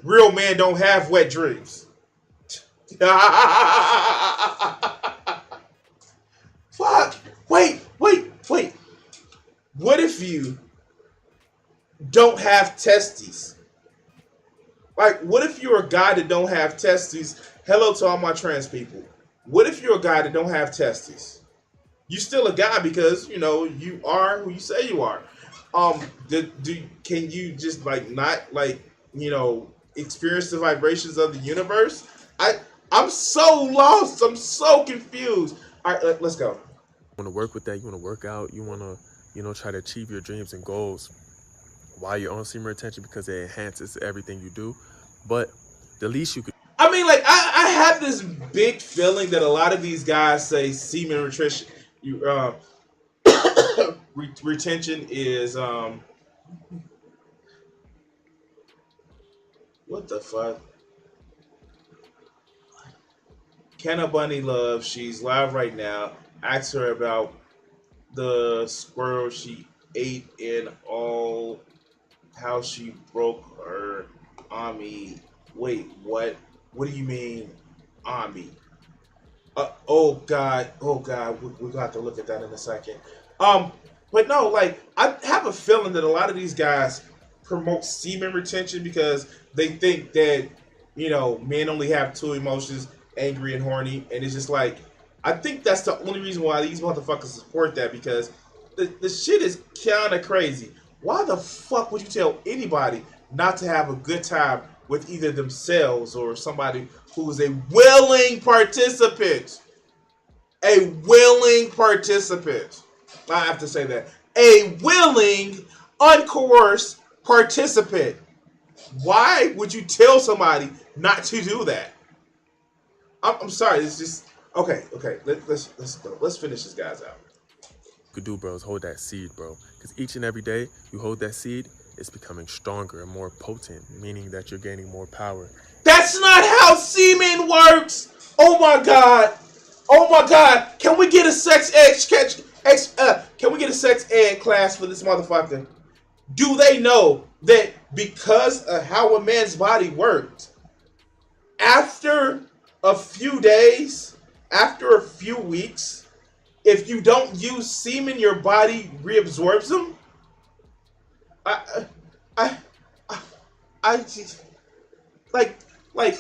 B: Real men don't have wet dreams. Fuck. Wait. What if you don't have testes? Like, what if you're a guy that don't have testes? Hello to all my trans people. What if you're a guy that don't have testes? You still a guy because, you are who you say you are. Can you just not experience the vibrations of the universe? I'm so lost. I'm so confused. All right, let's go.
I: You want to work with that. You want to work out. You want to, try to achieve your dreams and goals while you're on semen retention because it enhances everything you do. But the least you could.
B: I mean, I have this big feeling that a lot of these guys say semen retention. Retention is what the fuck? Kenna Bunny Love, she's live right now. Ask her about the squirrel she ate and all, how she broke her Ami. Wait, what? What do you mean, Ami? Oh God, we're gonna have to look at that in a second. But no, I have a feeling that a lot of these guys promote semen retention because they think that, men only have two emotions, angry and horny, and it's just I think that's the only reason why these motherfuckers support that, because the shit is kind of crazy. Why the fuck would you tell anybody not to have a good time with either themselves or somebody who is a willing participant? A willing participant. I have to say that. A willing, uncoerced participant. Why would you tell somebody not to do that? I'm sorry. It's just okay. Let's go. Let's finish this guys out.
I: Could do, bro, is hold that seed, bro. Because each and every day you hold that seed, it's becoming stronger and more potent, meaning that you're gaining more power.
B: That's not how semen works. Oh my god. Can we get a sex ed Can we get a sex ed class for this motherfucker? Do they know that because of how a man's body works, after a few days, after a few weeks, if you don't use semen, your body reabsorbs them?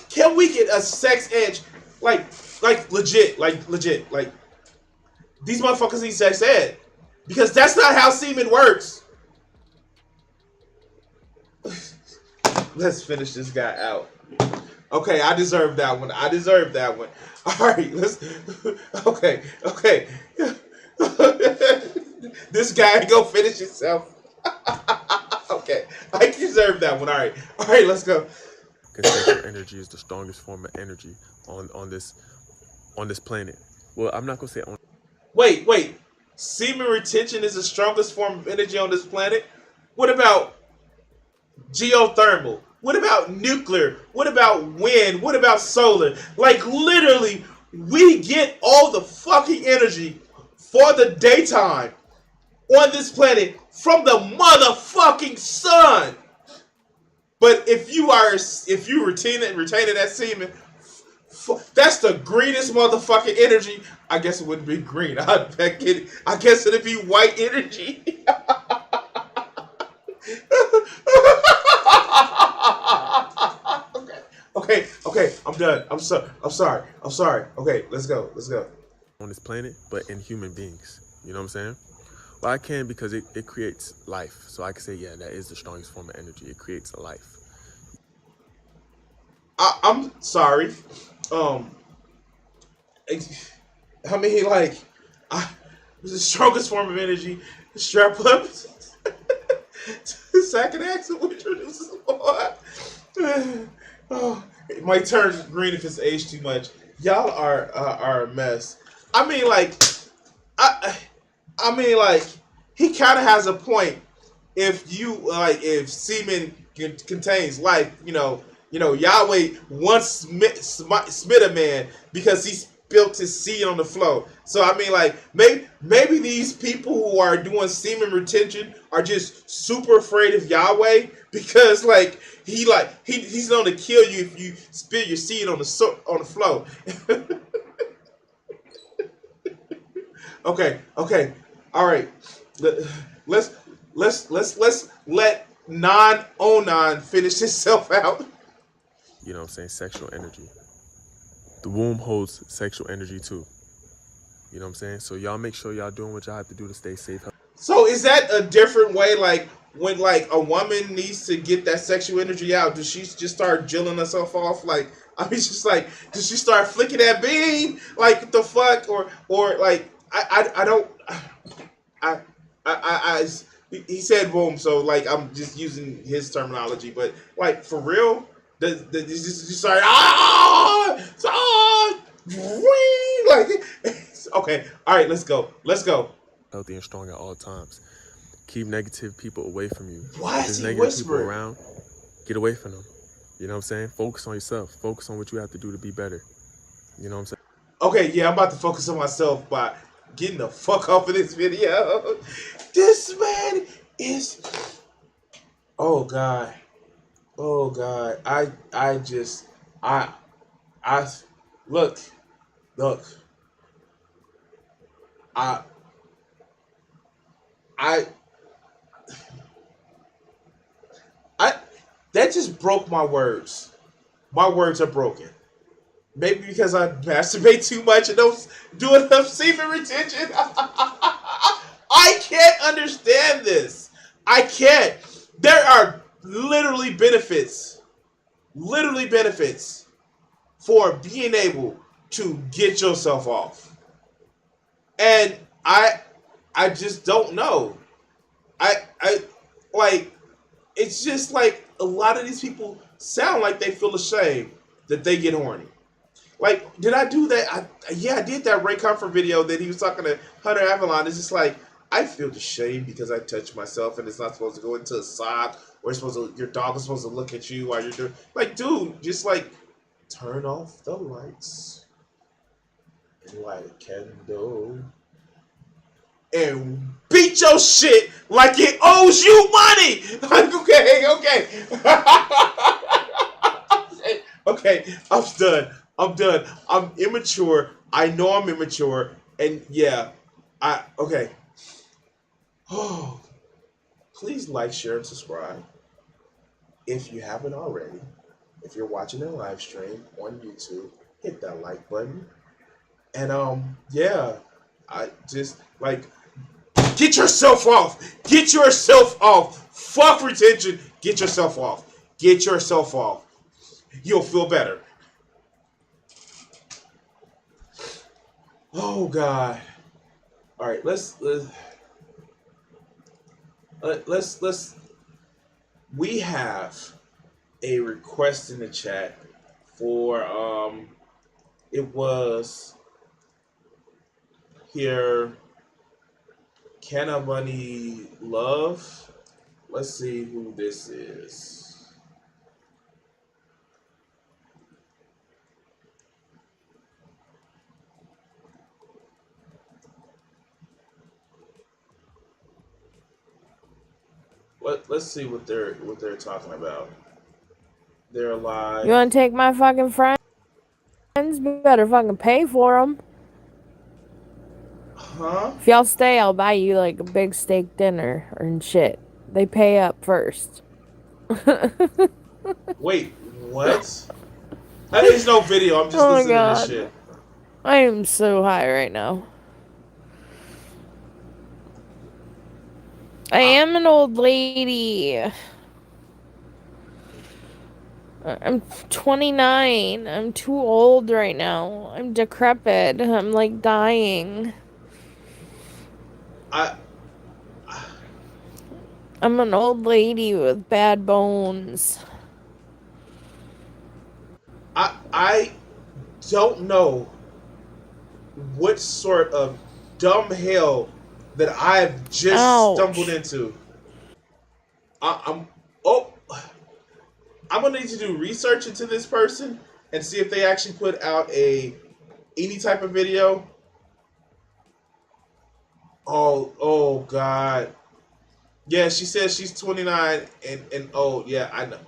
B: Can we get a sex ed, legit, these motherfuckers need sex ed, because that's not how semen works. Let's finish this guy out. Okay, I deserve that one. All right, okay. This guy ain't gonna finish himself. Okay, I deserve that one. All right, let's go.
I: Because sexual energy is the strongest form of energy on this planet. Well, I'm not gonna say on.
B: Wait. Semen retention is the strongest form of energy on this planet? What about geothermal? What about nuclear? What about wind? What about solar? Literally, we get all the fucking energy for the daytime on this planet from the motherfucking sun. But if you retaining that semen, that's the greenest motherfucking energy. I guess it wouldn't be green. I guess it'd be white energy. Okay. I'm done. I'm sorry. Okay, let's go.
I: On this planet, but in human beings. You know what I'm saying? Well, I can because it creates life. So I can say, yeah, that is the strongest form of energy. It creates a life.
B: I'm sorry. Um, I mean, like, I, the strongest form of energy. Strap up. Second axle introduces more. Oh, it might turn green if it's aged too much. Y'all are a mess. I mean, like, I I mean, like, he kind of has a point. If semen contains life, Yahweh once smit a man because he spilled his seed on the floor. So I mean, like, maybe these people who are doing semen retention are just super afraid of Yahweh because he's going to kill you if you spill your seed on the floor. Okay, all right. Let's let's let non Onan finish himself out.
I: You know what I'm saying? Sexual energy. The womb holds sexual energy too. You know what I'm saying? So y'all make sure y'all doing what y'all have to do to stay safe.
B: So is that a different way? Like when a woman needs to get that sexual energy out, does she just start jilling herself off? Like I mean, just like does she start flicking that bean? Like the fuck or like I don't I he said boom, so like I'm just using his terminology, but like for real, does just start like okay, all right, let's go.
I: Healthy and strong at all times. Keep negative people away from you.
B: Why
I: if
B: is
I: there's
B: he
I: negative
B: whispering?
I: people around, get away from them. You know what I'm saying? Focus on yourself. Focus on what you have to do to be better. You know what I'm saying?
B: Okay, yeah, I'm about to focus on myself by getting the fuck off of this video. This man is oh god. I just I look I I I that just broke my words. My words are broken. Maybe because I masturbate too much and don't do enough semen retention. I can't understand this. I can't. There are literally benefits for being able to get yourself off. And I just don't know. I like it's just like a lot of these people sound like they feel ashamed that they get horny. Like, did I do that? I did that Ray Comfort video that he was talking to Hunter Avalon. It's just like, I feel ashamed because I touched myself and it's not supposed to go into a sock or your dog is supposed to look at you while you're doing. Like, dude, just like, turn off the lights and light a candle and beat your shit like it owes you money. Like, okay, I'm done. I'm immature. I know I'm immature. And yeah, okay. Oh, please like, share, and subscribe. If you haven't already, if you're watching a live stream on YouTube, hit that like button. And yeah, I just like get yourself off. Get yourself off. Fuck retention. Get yourself off. Get yourself off. You'll feel better. Oh God! All right, let's. We have a request in the chat for It was here. Can a Bunny Love? Let's see who this is. Let's see what they're talking about. They're live.
J: You want to take my fucking friends? You better fucking pay for them.
B: Huh?
J: If y'all stay, I'll buy you like a big steak dinner and shit. They pay up first.
B: Wait, what? There's no video. I'm just
J: Oh my
B: listening to this
J: god.
B: shit.
J: I am so high right now. I am an old lady. I'm 29. I'm too old right now. I'm decrepit. I'm like dying. I'm an old lady with bad bones.
B: I don't know what sort of dumb hell that I've just stumbled
J: Ouch.
B: into. Oh, I'm gonna need to do research into this person and see if they actually put out any type of video. Oh God. Yeah, she says she's 29 and old. Yeah, I know.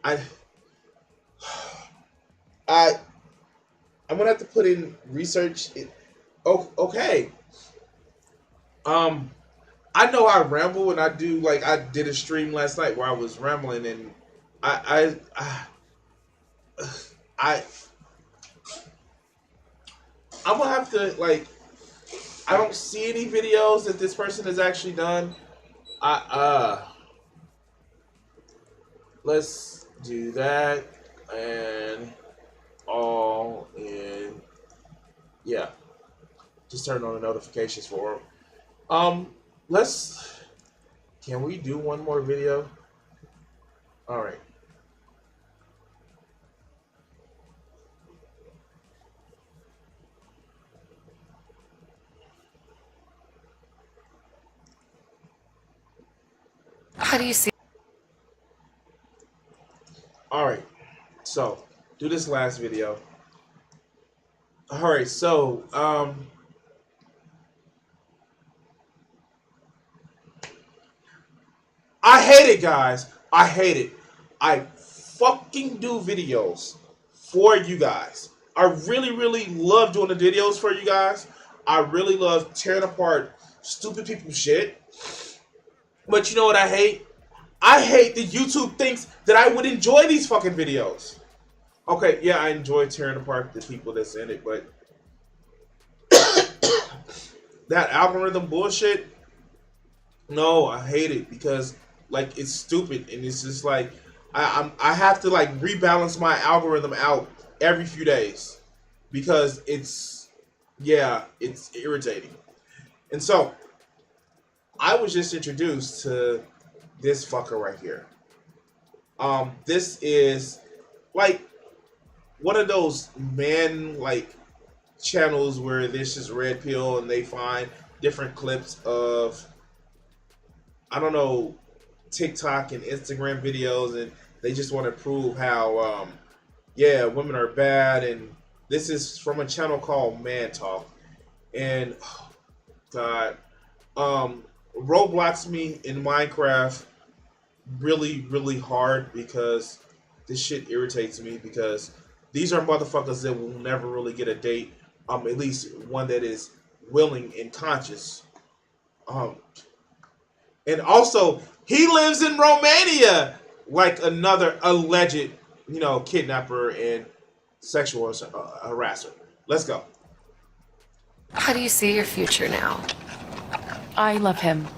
B: I I I'm gonna have to put in research. Oh, okay. Um, I know I ramble and I do like I did a stream last night where I was rambling and I I'm gonna have to like I don't see any videos that this person has actually done. I let's do that and all in yeah. Just turn on the notifications for them. Let's can we do one more video? All right.
F: How do you see?
B: All right. So, do this last video. All right. So, I hate it, guys. I hate it. I fucking do videos for you guys. I really, really love doing the videos for you guys. I really love tearing apart stupid people's shit. But you know what I hate? I hate that YouTube thinks that I would enjoy these fucking videos. Okay, yeah, I enjoy tearing apart the people that's in it, but that algorithm bullshit, no, I hate it because like it's stupid and it's just like I have to like rebalance my algorithm out every few days because it's irritating. And so I was just introduced to this fucker right here. This is like one of those men like channels where this is red pill and they find different clips of I don't know TikTok and Instagram videos and they just want to prove how women are bad and this is from a channel called Man Talk and oh, God Roblox me in Minecraft really really hard because this shit irritates me because these are motherfuckers that will never really get a date at least one that is willing and conscious and also he lives in Romania like another alleged kidnapper and sexual harasser. Let's go.
F: How do you see your future now?
K: I love him.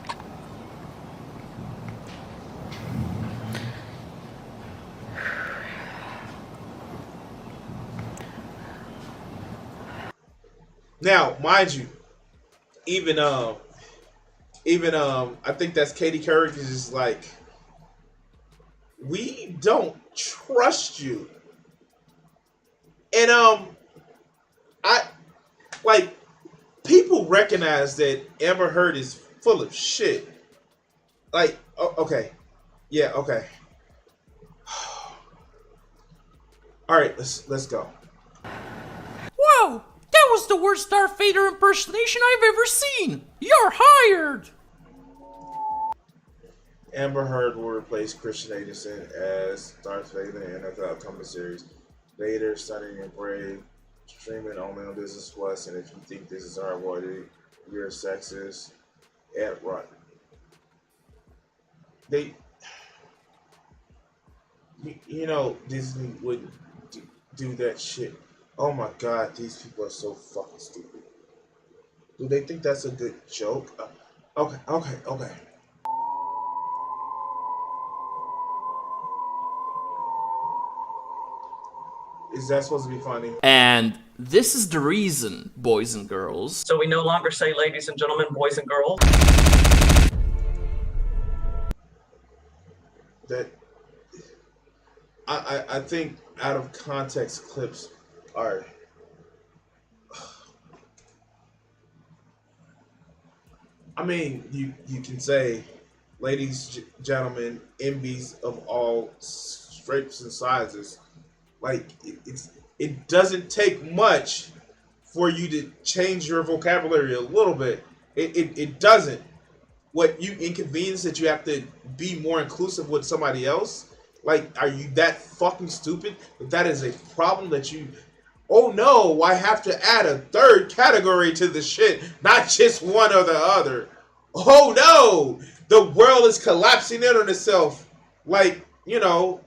B: Now mind you even I think that's Katie Couric is just like we don't trust you. And I like people recognize that Amber Heard is full of shit. Like okay. Yeah, okay. All right, let's go.
L: Whoa! That was the worst Darth Vader impersonation I've ever seen! You're hired!
B: Amber Heard will replace Christian Anderson as Darth Vader in the upcoming series. Vader, Stunning and Brave, streaming only on Disney Plus. And if you think this is hard-boiled, you're sexist. Ed Rutt. they, Disney wouldn't do that shit. Oh my god, these people are so fucking stupid. Do they think that's a good joke? Okay. Is that supposed to be funny?
L: And this is the reason, boys and girls.
M: So we no longer say ladies and gentlemen, boys and girls.
B: That I think out of context clips are I mean, you can say, ladies, gentlemen, MBs of all shapes and sizes. Like it doesn't take much for you to change your vocabulary a little bit. It doesn't. What you inconvenience that you have to be more inclusive with somebody else? Like, are you that fucking stupid that is a problem that you? Oh no, I have to add a third category to the shit, not just one or the other. Oh no, the world is collapsing in on itself. Like,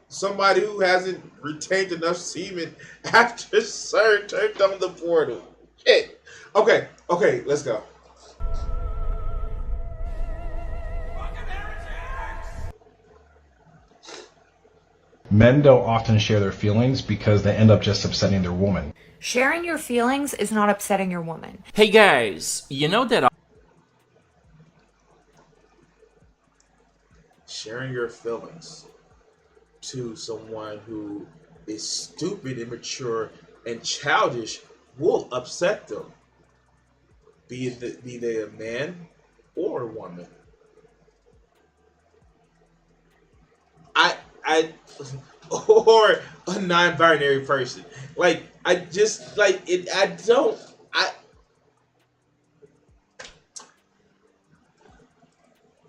B: somebody who hasn't retained enough semen after Sir turned on the portal. Shit. Okay, let's go.
N: Men don't often share their feelings because they end up just upsetting their woman.
O: Sharing your feelings is not upsetting your woman.
L: Hey guys, you know that
B: sharing your feelings to someone who is stupid, immature, and childish will upset them. Be they a man or a woman. Or a non-binary person. Like, I just, like, it. I don't.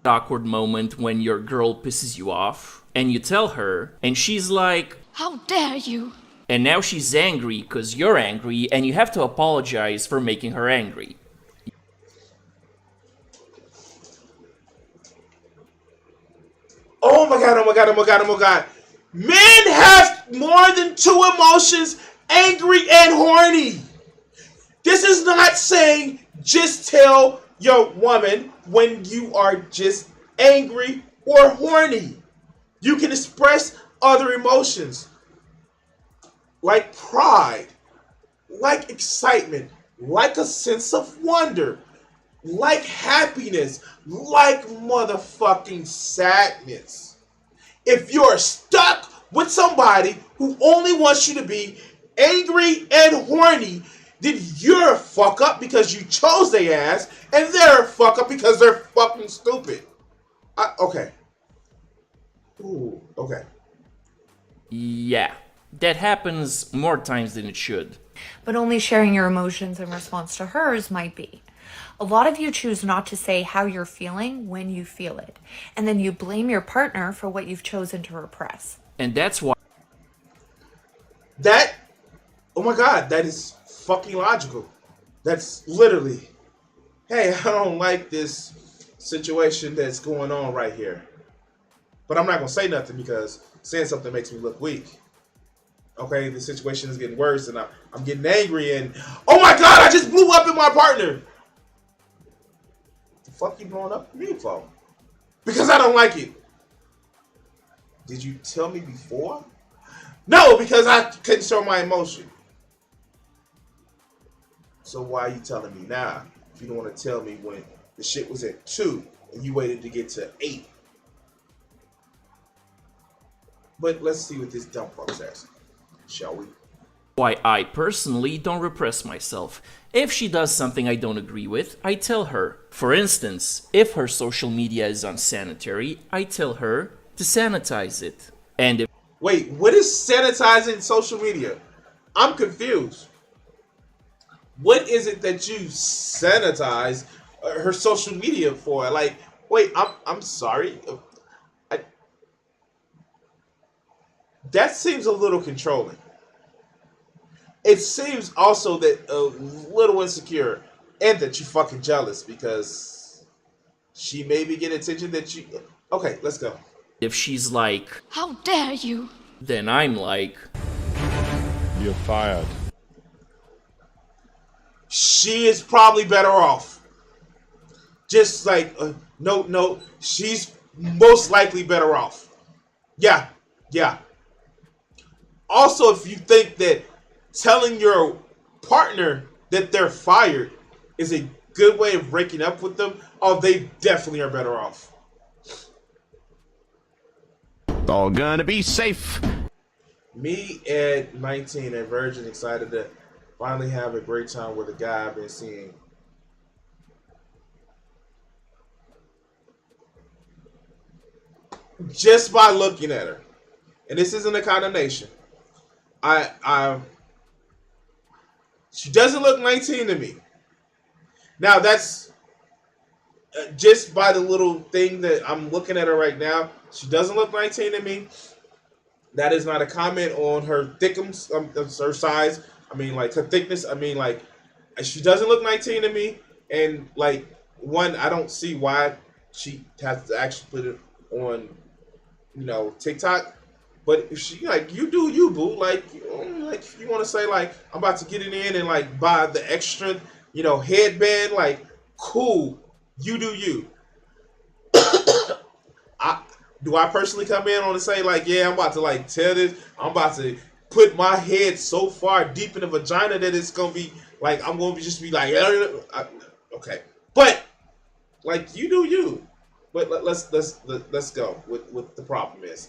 L: awkward moment when your girl pisses you off and you tell her and she's like,
P: "How dare you?"
L: And now she's angry because you're angry and you have to apologize for making her angry.
B: Oh my god. Men have more than two emotions, angry and horny. This is not saying just tell your woman when you are just angry or horny. You can express other emotions like pride, like excitement, like a sense of wonder, like happiness, like motherfucking sadness. If you're stuck with somebody who only wants you to be angry and horny, then you're a fuck up because you chose their ass, and they're a fuck up because they're fucking stupid. Okay. Ooh, okay.
L: Yeah, that happens more times than it should.
O: But only sharing your emotions in response to hers might be. A lot of you choose not to say how you're feeling when you feel it, and then you blame your partner for what you've chosen to repress.
L: And that's why...
B: Oh my god, that is fucking logical. That's literally, hey, I don't like this situation that's going on right here. But I'm not going to say nothing because saying something makes me look weak. Okay, the situation is getting worse and I'm getting angry and, oh my god, I just blew up in my partner. The fuck you blowing up at me for? Because I don't like it. Did you tell me before? No, because I couldn't show my emotion. So why are you telling me now? If you don't want to tell me when the shit was at 2 and you waited to get to 8. But let's see what this dumb fuck says. Shall we?
L: Why I personally don't repress myself. If she does something I don't agree with, I tell her. For instance, if her social media is unsanitary, I tell her to sanitize it. And if...
B: Wait, what is sanitizing social media? I'm confused. What is it that you sanitize her social media for? Like, wait, I'm sorry. That seems a little controlling. It seems also that a little insecure and that you're fucking jealous because she maybe get attention that you... Okay, let's go.
L: If she's like,
P: How dare you?
L: then I'm like,
Q: you're fired.
B: She is probably better off. Just like, no, she's most likely better off. Yeah. Also, if you think that telling your partner that they're fired is a good way of breaking up with them, they definitely are better off.
R: All gonna be safe.
B: Me at 19 and virgin, excited to finally have a great time with a guy I've been seeing. Just by looking at her. And this isn't a condemnation. She doesn't look 19 to me. Now that's just by the little thing that I'm looking at her right now. She doesn't look 19 to me. That is not a comment on her thickness, her size. I mean, like her thickness. I mean, like she doesn't look 19 to me. And like I don't see why she has to actually put it on, TikTok. But if she you do you, boo. Like if you want to say like I'm about to get it in and like buy the extra, headband. Like cool, you do you. Do I personally come in on and say like, yeah, I'm about to like tell this. I'm about to put my head so far deep in the vagina that it's gonna be like I'm gonna just be like, okay. But like you do you. But let's go with what the problem is.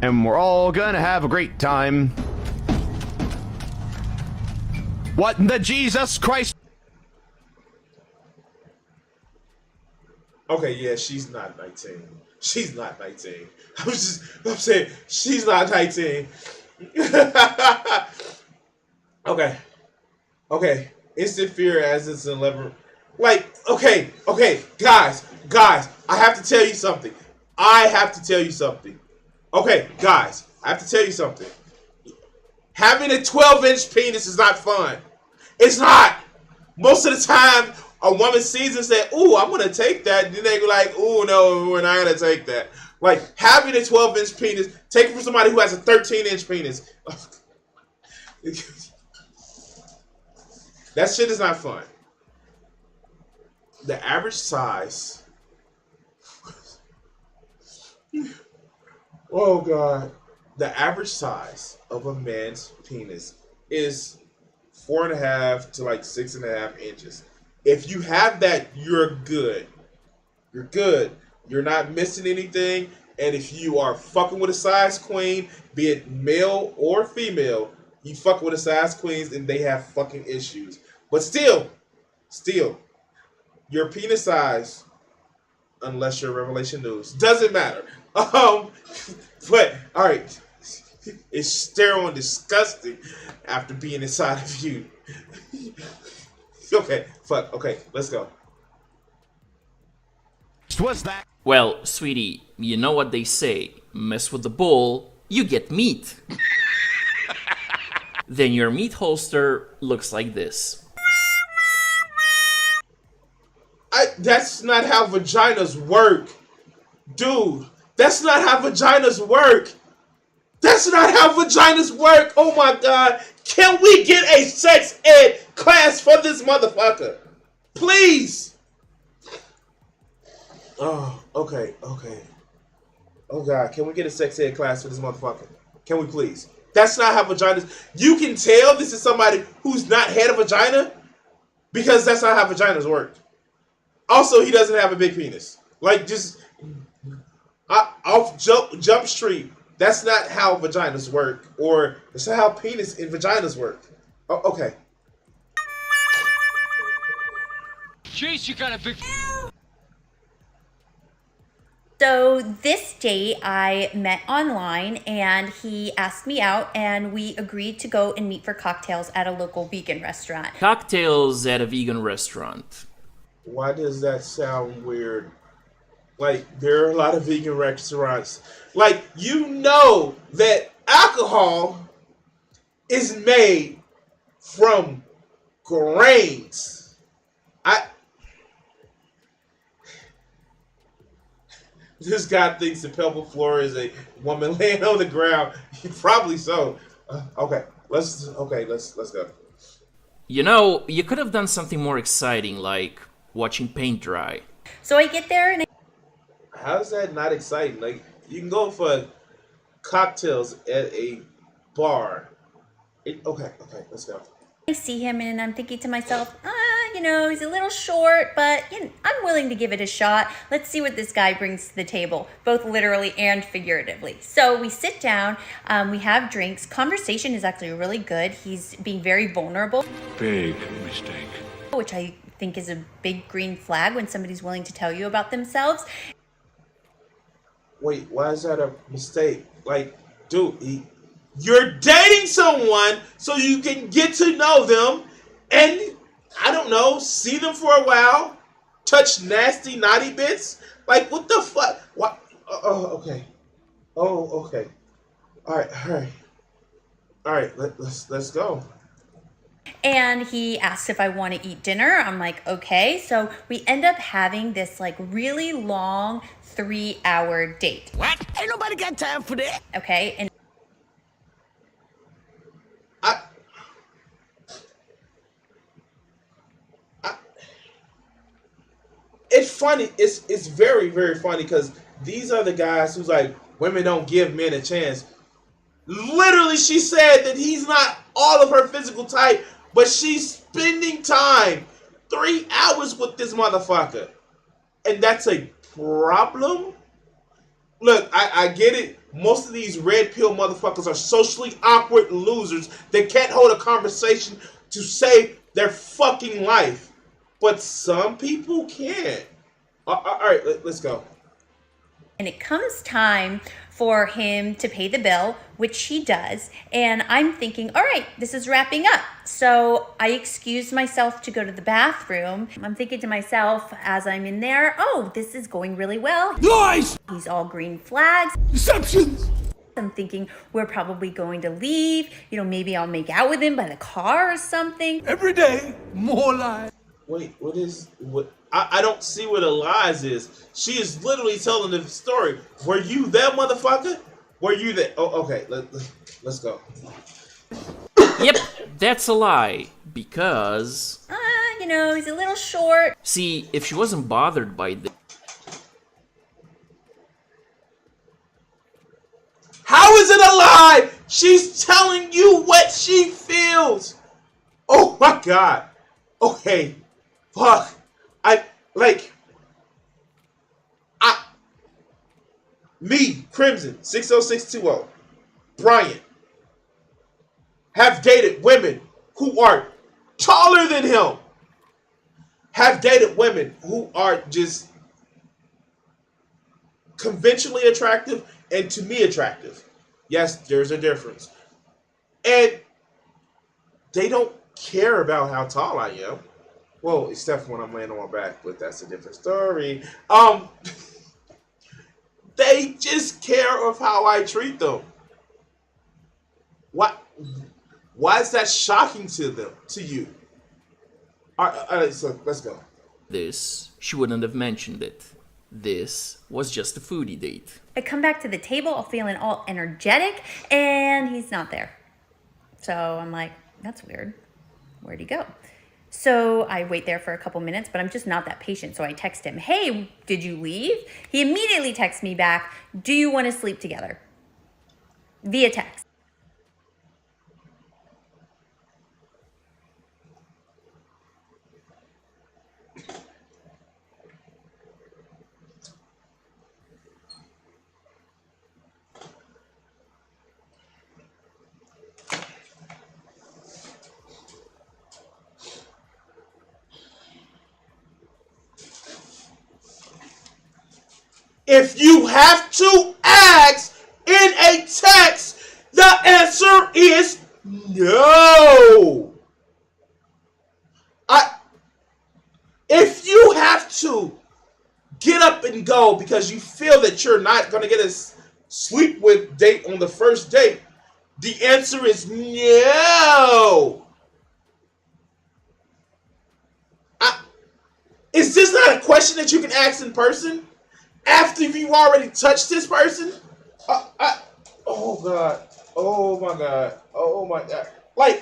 R: And we're all gonna have a great time. What in the Jesus Christ?
B: Okay, yeah, she's not 19. She's not 19. I'm saying she's not 19. Okay. Instant fear as it's 11. Like, okay, guys, I have to tell you something. Okay, guys, I have to tell you something. Having a 12-inch penis is not fun. It's not. Most of the time, a woman sees and says, ooh, I'm going to take that. Then they go like, ooh, no, we're not going to take that. Like, having a 12-inch penis, take it from somebody who has a 13-inch penis. That shit is not fun. The average size... Oh, God. The average size of a man's penis is 4.5 to like 6.5 inches. If you have that, you're good. You're good. You're not missing anything. And if you are fucking with a size queen, be it male or female, you fuck with a size queens and they have fucking issues. But still, your penis size, unless you're Revelation News, doesn't matter. But all right, it's sterile and disgusting after being inside of you. Okay, let's go.
R: What's that?
L: Well, sweetie, you know what they say. Mess with the bull, you get meat. Then your meat holster looks like this.
B: That's not how vaginas work. Dude, that's not how vaginas work. Oh my God. Can we get a sex ed class for this motherfucker? Please. Oh, okay. Oh God, can we get a sex ed class for this motherfucker? Can we please? That's not how vaginas... You can tell this is somebody who's not had a vagina because that's not how vaginas work. Also, he doesn't have a big penis. Like, just... off Jump Street, that's not how vaginas work. Or that's not how penis and vaginas work. Oh, okay.
S: Jeez, you got a big...
T: So this date I met online and he asked me out and we agreed to go and meet for cocktails at a local vegan restaurant.
L: Cocktails at a vegan restaurant.
B: Why does that sound weird? Like, there are a lot of vegan restaurants. Like, you know that alcohol is made from grains. This guy thinks the pelvic floor is a woman laying on the ground. Probably so. Let's go.
L: You know, you could have done something more exciting, like watching paint dry.
T: So I get there and
B: How's that not exciting? Like, you can go for cocktails at a bar. Okay, let's go.
T: I see him and I'm thinking to myself, he's a little short, but I'm willing to give it a shot. Let's see what this guy brings to the table, both literally and figuratively. So we sit down, we have drinks. Conversation is actually really good. He's being very vulnerable.
Q: Big mistake.
T: Which I think is a big green flag when somebody's willing to tell you about themselves.
B: Wait, why is that a mistake? Like, dude, you're dating someone so you can get to know them and, I don't know, see them for a while, touch nasty, naughty bits. Like, what the fuck? What? Okay. Okay. All right. Let's go.
T: And he asks if I want to eat dinner. I'm like, okay. So we end up having this like really long 3-hour date.
R: What? Ain't nobody got time for that.
T: Okay. And
B: it's funny. It's very, very funny because these are the guys who's like, women don't give men a chance. Literally, she said that he's not all of her physical type, but she's spending time 3 hours with this motherfucker. And that's a problem? Look, I get it. Most of these red pill motherfuckers are socially awkward losers that can't hold a conversation to save their fucking life. But some people can. All right, let's go.
T: And it comes time for him to pay the bill, which he does. And I'm thinking, all right, this is wrapping up. So I excuse myself to go to the bathroom. I'm thinking to myself as I'm in there, oh, this is going really well.
R: Nice!
T: He's all green flags.
R: Deceptions!
T: I'm thinking we're probably going to leave. Maybe I'll make out with him by the car or something.
R: Every day, more lies.
B: Wait, what? I don't see what the lies is. She is literally telling the story. Were you that motherfucker? Were you that? Oh, okay. Let's go.
L: Yep, that's a lie. Because...
T: he's a little short.
L: See, if she wasn't bothered by this...
B: How is it a lie? She's telling you what she feels. Oh my God. Okay. Fuck. Me, Crimson, 60620, Brian, have dated women who are taller than him. Have dated women who are just conventionally attractive and to me attractive. Yes, there's a difference. And they don't care about how tall I am. Well, except when I'm laying on my back, but that's a different story. They just care of how I treat them. Why is that shocking to you? All right, so let's go.
L: This, she wouldn't have mentioned it. This was just a foodie date.
T: I come back to the table feeling all energetic, and he's not there. So I'm like, that's weird. Where'd he go? So I wait there for a couple minutes, but I'm just not that patient. So I text him, hey, did you leave? He immediately texts me back, do you want to sleep together? Via text.
B: If you have to ask in a text, the answer is no. If you have to get up and go because you feel that you're not going to get a sleep with date on the first date, the answer is no. Is this not a question that you can ask in person? after you've already touched this person? Oh God. Oh my God. Oh my God. Like,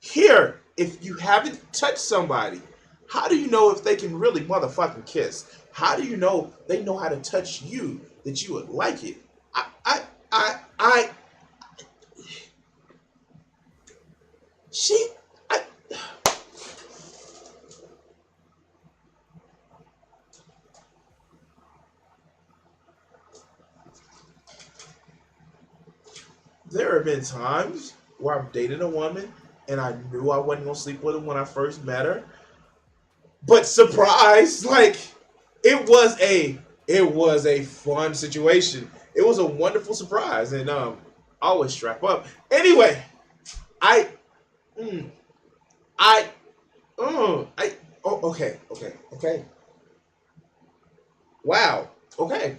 B: here, if you haven't touched somebody, how do you know if they can really motherfucking kiss? How do you know they know how to touch you that you would like it? I she, I, there have been times where I've dated a woman and I knew I wasn't gonna sleep with her when I first met her. But surprise, like it was a fun situation. It was a wonderful surprise, and always strap up. Anyway, I, mm, okay. Wow, okay.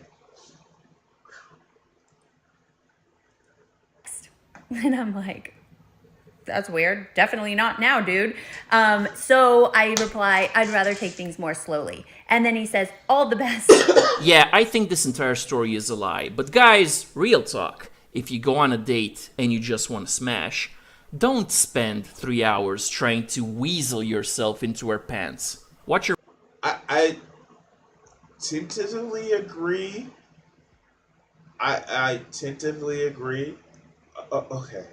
T: And I'm like, that's weird. Definitely not now, dude. So I reply, I'd rather take things more slowly. And then he says, all the best.
L: Yeah, I think this entire story is a lie. But guys, real talk. If you go on a date and you just want to smash, don't spend 3 hours trying to weasel yourself into her pants. Watch your
B: I tentatively agree. I tentatively agree. Okay.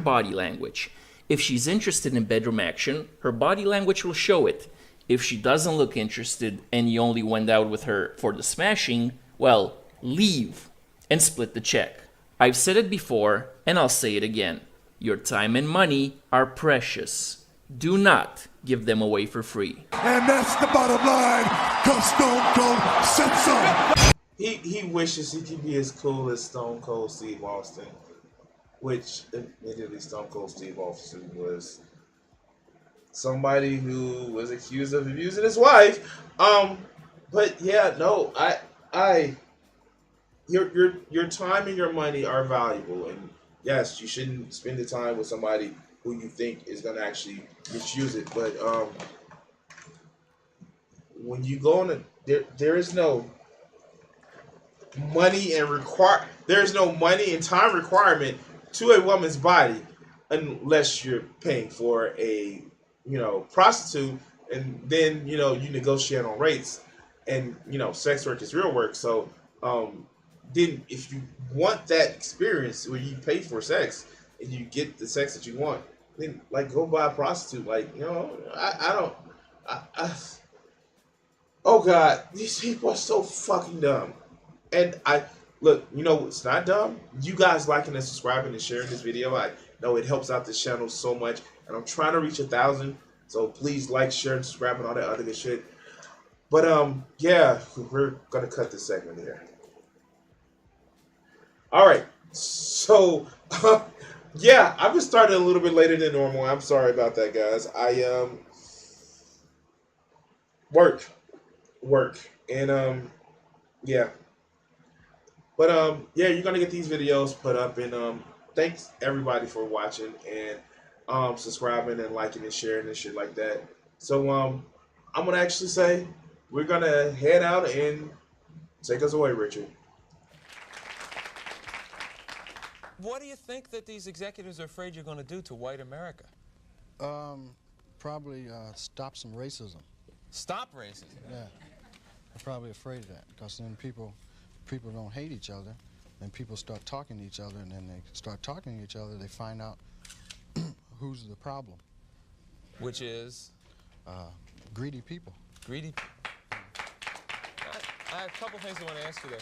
L: body language. If she's interested in bedroom action, her body language will show it. If she doesn't look interested and you only went out with her for the smashing, well, leave and split the check. I've said it before and I'll say it again. Your time and money are precious. Do not give them away for free.
R: And that's the bottom line, because Stone Cold said so.
B: He wishes he could be as cool as Stone Cold Steve Austin, which admittedly Stone Cold Steve Austin was somebody who was accused of abusing his wife. But yeah, no, your time and your money are valuable, and yes, you shouldn't spend the time with somebody who you think is gonna actually misuse it. But when you go on there is no money and there's no money and time requirement to a woman's body unless you're paying for a prostitute, and then you negotiate on rates, and sex work is real work. So then if you want that experience where you pay for sex and you get the sex that you want, then like go buy a prostitute. Like I don't oh God, these people are so fucking dumb. And look, it's not dumb. You guys liking and subscribing and sharing this video, I know it helps out this channel so much. And I'm trying to reach 1,000. So please like, share, and subscribe and all that other good shit. But yeah, we're gonna cut this segment here. Alright. So yeah, I've been starting a little bit later than normal. I'm sorry about that, guys. I work. And yeah. But yeah, you're gonna get these videos put up, and thanks everybody for watching and subscribing and liking and sharing and shit like that. So I'm gonna actually say we're gonna head out and take us away, Richard.
P: What do you think that these executives are afraid you're going to do to white America?
U: Probably stop some racism.
P: Stop racism?
U: Yeah, they're probably afraid of that, because then people don't hate each other, and people start talking to each other, and then they start talking to each other, they find out who's the problem.
P: Which is?
U: Greedy people.
P: Greedy people. I have a couple things I want to ask you there.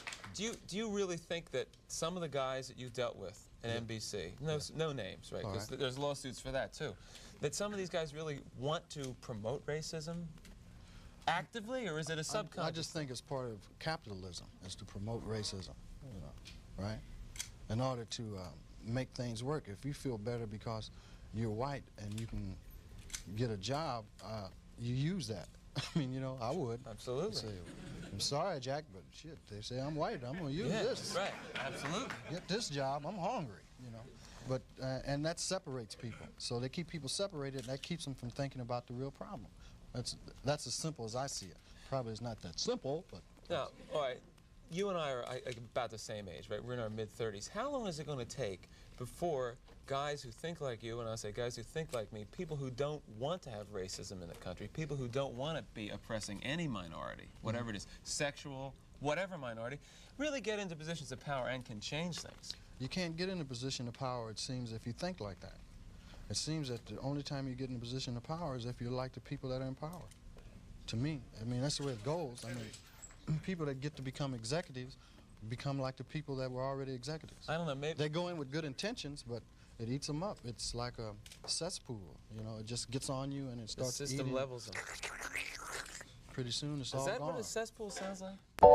P: Do you really think that some of the guys that you dealt with at NBC, no names, right? Because there's lawsuits for that too, that some of these guys really want to promote racism actively, or is it a subconscious?
U: I just think it's part of capitalism, is to promote racism, right? In order to make things work. If you feel better because you're white and you can get a job, you use that. I mean, I would.
P: Absolutely.
U: Say, I'm sorry, Jack, but shit, they say I'm white. I'm going to use this.
P: Right. Absolutely.
U: Get this job. I'm hungry, But, and that separates people. So they keep people separated, and that keeps them from thinking about the real problem. That's as simple as I see it. Probably it's not that simple, but
P: Now, all right, you and I are about the same age, right? We're in our mid-30s. How long is it going to take before guys who think like you, and I say guys who think like me, people who don't want to have racism in the country, people who don't want to be oppressing any minority, whatever it is, sexual, whatever minority, really get into positions of power and can change things?
U: You can't get in a position of power, it seems, if you think like that. It seems that the only time you get in a position of power is if you're like the people that are in power. To me, I mean, that's the way it goes. I mean, people that get to become executives become like the people that were already executives.
P: I don't know, maybe...
U: They go in with good intentions, but it eats them up. It's like a cesspool, you know, it just gets on you and it starts
P: eating. The system levels them.
U: Pretty soon it's all gone.
P: Is that what a cesspool sounds like?
U: Yes.